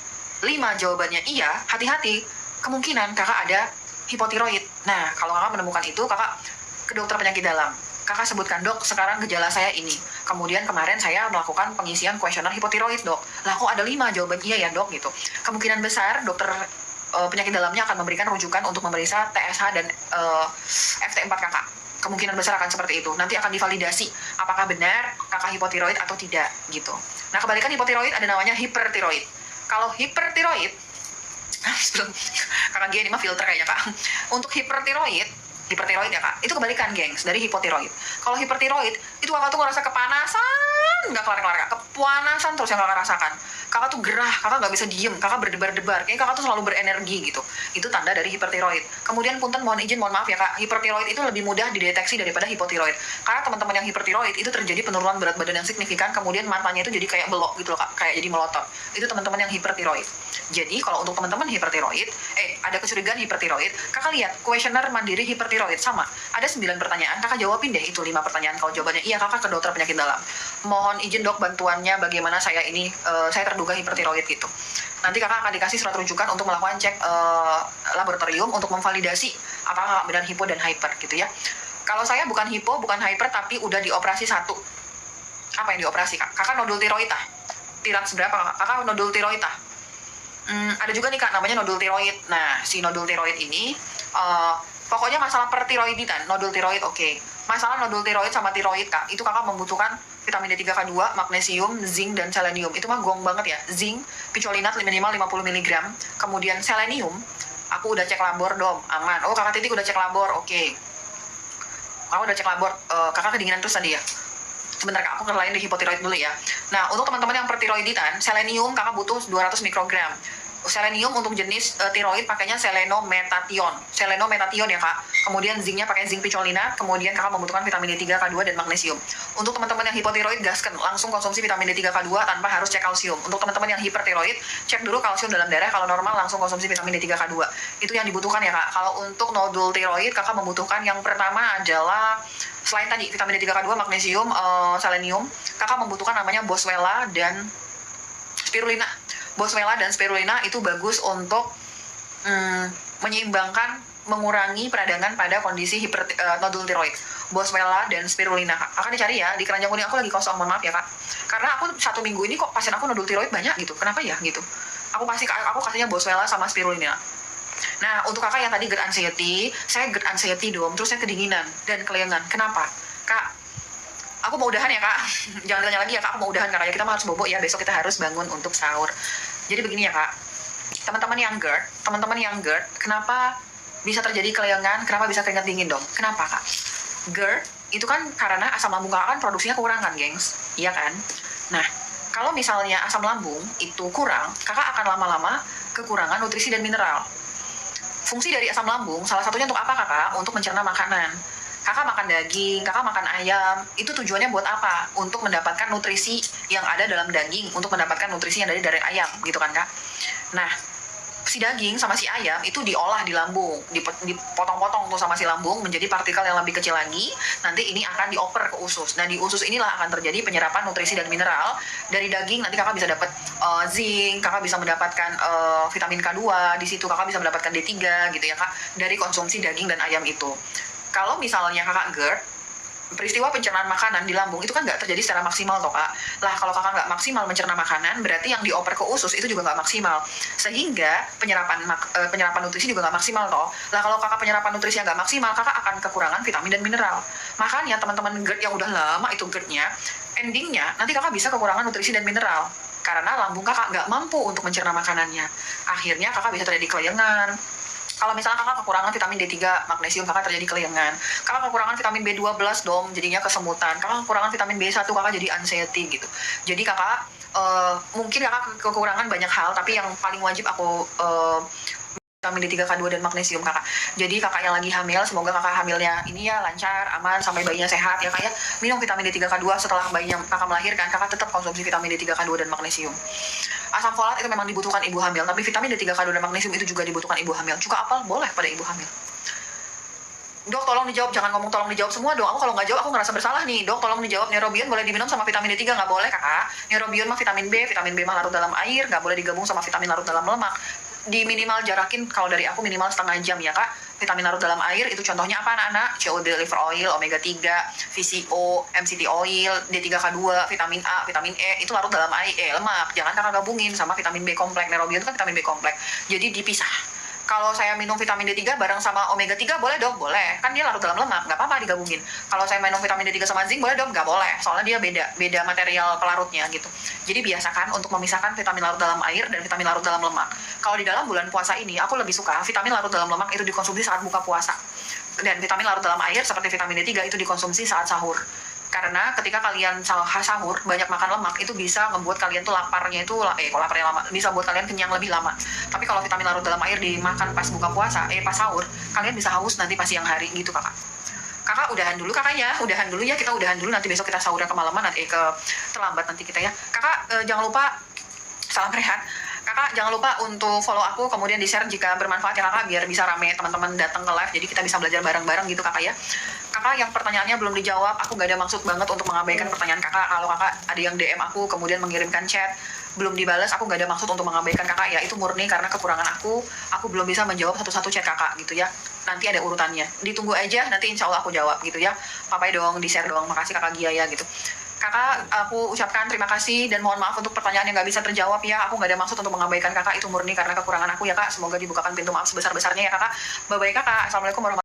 5 jawabannya iya, hati-hati, kemungkinan kakak ada hipotiroid. Nah, kalau kakak menemukan itu, kakak ke dokter penyakit dalam. Kakak sebutkan, dok, sekarang gejala saya ini. Kemudian kemarin saya melakukan pengisian kuesioner hipotiroid, dok. Lah, kok ada 5 jawaban iya ya, dok, gitu. Kemungkinan besar dokter penyakit dalamnya akan memberikan rujukan untuk memeriksa TSH dan FT4 kakak. Kemungkinan besar akan seperti itu. Nanti akan divalidasi apakah benar kakak hipotiroid atau tidak, gitu. Nah, kebalikan hipotiroid ada namanya hipertiroid. Kalau hipertiroid, kakak Gia ini mah filter kayaknya kak. Untuk hipertiroid ya kak, itu kebalikan gengs dari hipotiroid. Kalau hipertiroid itu kakak tuh ngerasa kepanasan, nggak kelar-kelar kak, kepanasan terus yang kakak rasakan. Kakak tuh gerah, kakak nggak bisa diem, kakak berdebar-debar, kayaknya kakak tuh selalu berenergi gitu. Itu tanda dari hipertiroid. Kemudian punten mohon maaf ya kak, hipertiroid itu lebih mudah dideteksi daripada hipotiroid. Karena teman-teman yang hipertiroid itu terjadi penurunan berat badan yang signifikan, kemudian matanya itu jadi kayak belok gitu loh kak, kayak jadi melotot. Itu teman-teman yang hipertiroid. Jadi kalau untuk teman-teman hipertiroid, ada kecurigaan hipertiroid, kakak lihat kuesioner mandiri hipertiroid sama. Ada 9 pertanyaan, kakak jawabin deh itu 5 pertanyaan. Kalau jawabannya iya, kakak ke dokter penyakit dalam. Mohon izin dok bantuannya bagaimana saya ini, saya terduga hipertiroid gitu. Nanti kakak akan dikasih surat rujukan untuk melakukan cek laboratorium untuk memvalidasi apakah benar hipo dan hyper gitu ya. Kalau saya bukan hipo, bukan hyper, tapi udah dioperasi 1. Apa yang dioperasi kak? Kakak nodul tiroid ah. Tirat seberapa kak? Kakak nodul tiroid ah. Ada juga nih kak namanya nodul tiroid. Nah si nodul tiroid ini pokoknya masalah pertiroiditan, nodul tiroid oke. Masalah nodul tiroid sama tiroid kak, itu kakak membutuhkan vitamin D3, K2, magnesium, zinc, dan selenium. Itu mah gong banget ya. Zinc, picolinat minimal 50 mg. Kemudian selenium, aku udah cek labor dom, aman. Oh kakak titik udah cek labor, oke. Kakak udah cek labor, kakak kedinginan terus tadi ya. Sebentar kak, aku lain di hipotiroid dulu ya. Nah untuk teman-teman yang pertiroiditan, selenium kakak butuh 200 mikrogram. Selenium untuk jenis tiroid pakainya selenometation. Selenometation ya kak. Kemudian zincnya pakai zinc picolinat. Kemudian kakak membutuhkan vitamin D3, K2 dan magnesium. Untuk teman-teman yang hipotiroid, gaskan langsung konsumsi vitamin D3, K2 tanpa harus cek kalsium. Untuk teman-teman yang hipertiroid, cek dulu kalsium dalam darah. Kalau normal langsung konsumsi vitamin D3, K2. Itu yang dibutuhkan ya kak. Kalau untuk nodul tiroid, kakak membutuhkan yang pertama adalah selain tadi vitamin D3, K2, magnesium, selenium, kakak membutuhkan namanya boswellia dan spirulina. Boswellia dan spirulina itu bagus untuk menyeimbangkan mengurangi peradangan pada kondisi nodul tiroid, Boswellia dan spirulina kak. Kakak dicari ya, di keranjang kuning aku lagi kosong, mohon maaf ya kak. Karena aku 1 minggu ini kok pasien aku nodul tiroid banyak gitu, kenapa ya gitu. Aku kasihnya Boswellia sama spirulina. Nah, untuk kakak yang tadi GERD anxiety, saya GERD anxiety dong, terus saya kedinginan dan kelayangan. Kenapa? Kak, aku mau udahan ya kak. Jangan tanya lagi ya kak, aku mau udahan kak. Ya kita harus bobo ya, besok kita harus bangun untuk sahur. Jadi begini ya kak, teman-teman yang GERD, kenapa bisa terjadi kelayangan, kenapa bisa keringat dingin dong? Kenapa kak? GERD itu kan karena asam lambung kakak kan produksinya kurang kan gengs, iya kan? Nah, kalau misalnya asam lambung itu kurang, kakak akan lama-lama kekurangan nutrisi dan mineral. Fungsi dari asam lambung, salah satunya untuk apa kakak? Untuk mencerna makanan. Kakak makan daging, kakak makan ayam, itu tujuannya buat apa? Untuk mendapatkan nutrisi yang ada dalam daging, untuk mendapatkan nutrisi yang dari ayam, gitu kan kak? Nah, si daging sama si ayam itu diolah di lambung, dipotong-potong tuh sama si lambung menjadi partikel yang lebih kecil lagi. Nanti ini akan dioper ke usus. Nah, di usus inilah akan terjadi penyerapan nutrisi dan mineral dari daging. Nanti kakak bisa dapat zinc, kakak bisa mendapatkan vitamin K2, di situ kakak bisa mendapatkan D3 gitu ya kak, dari konsumsi daging dan ayam itu. Kalau misalnya kakak GERD, peristiwa pencernaan makanan di lambung itu kan nggak terjadi secara maksimal toh kak. Lah kalau kakak nggak maksimal mencerna makanan, berarti yang dioper ke usus itu juga nggak maksimal, sehingga penyerapan nutrisi juga nggak maksimal toh. Lah kalau kakak penyerapan nutrisi yang nggak maksimal, kakak akan kekurangan vitamin dan mineral. Makanya teman-teman GERD yang udah lama itu GERD-nya, endingnya nanti kakak bisa kekurangan nutrisi dan mineral karena lambung kakak nggak mampu untuk mencerna makanannya. Akhirnya kakak bisa terjadi kelayangan. Kalau misalnya kakak kekurangan vitamin D3, magnesium, kakak terjadi kelayangan. Kakak kekurangan vitamin B12 dong, jadinya kesemutan. Kakak kekurangan vitamin B1, kakak jadi anxiety gitu. Jadi kakak, mungkin kakak kekurangan banyak hal, tapi yang paling wajib aku vitamin D3, K2, dan magnesium kakak. Jadi kakak yang lagi hamil, semoga kakak hamilnya ini ya lancar, aman, sampai bayinya sehat ya kak ya. Minum vitamin D3, K2 setelah bayinya kakak melahirkan, kakak tetap konsumsi vitamin D3, K2, dan magnesium. Asam folat itu memang dibutuhkan ibu hamil, tapi vitamin D3, K2, dan magnesium itu juga dibutuhkan ibu hamil. Cuka apel boleh pada ibu hamil. Dok, tolong dijawab, jangan ngomong tolong dijawab semua dong. Aku kalau nggak jawab, aku ngerasa bersalah nih. Dok, tolong dijawab, neurobion boleh diminum sama vitamin D3, nggak boleh kakak. Neurobion mah vitamin B mah larut dalam air, nggak boleh digabung sama vitamin larut dalam lemak. Di minimal jarakin, kalau dari aku minimal setengah jam ya kak. Vitamin larut dalam air itu contohnya apa anak-anak? COD liver oil, omega 3, VCO, MCT oil, D3K2, vitamin A, vitamin E, itu larut dalam air, lemak. Jangan kakak gabungin sama vitamin B kompleks. Neurobion itu kan vitamin B kompleks. Jadi dipisah. Kalau saya minum vitamin D3 bareng sama omega 3 boleh dong? Boleh. Kan dia larut dalam lemak, nggak apa-apa digabungin. Kalau saya minum vitamin D3 sama zinc boleh dong? Nggak boleh. Soalnya dia beda material pelarutnya gitu. Jadi biasakan untuk memisahkan vitamin larut dalam air dan vitamin larut dalam lemak. Kalau di dalam bulan puasa ini, aku lebih suka vitamin larut dalam lemak itu dikonsumsi saat buka puasa. Dan vitamin larut dalam air seperti vitamin D3 itu dikonsumsi saat sahur. Karena ketika kalian sahur banyak makan lemak, itu bisa membuat kalian tuh laparnya itu laparnya lama, bisa buat kalian kenyang lebih lama. Tapi kalau vitamin larut dalam air dimakan pas buka puasa, pas sahur, kalian bisa haus nanti pas siang hari gitu kakak. Kakak udahan dulu kakak ya, kita udahan dulu, nanti besok kita sahurnya kemalaman, nanti terlambat nanti kita ya. Kakak jangan lupa, salam rehat. Kakak jangan lupa untuk follow aku, kemudian di share jika bermanfaat ya kakak, biar bisa rame teman-teman datang ke live, jadi kita bisa belajar bareng-bareng gitu kakak ya. Kakak yang pertanyaannya belum dijawab, aku gak ada maksud banget untuk mengabaikan pertanyaan kakak. Kalau kakak ada yang DM aku kemudian mengirimkan chat belum dibalas, aku gak ada maksud untuk mengabaikan kakak ya, itu murni karena kekurangan aku belum bisa menjawab satu-satu chat kakak gitu ya. Nanti ada urutannya, ditunggu aja, nanti insya Allah aku jawab gitu ya. Papai dong, di share dong, makasih kakak Gia ya gitu. Kakak, aku ucapkan terima kasih dan mohon maaf untuk pertanyaan yang gak bisa terjawab ya. Aku gak ada maksud untuk mengabaikan kakak, itu murni karena kekurangan aku ya kak. Semoga dibukakan pintu maaf sebesar-besarnya ya kakak. Bye-bye kakak, assalamualaikum warahmatullahi wabarakatuh.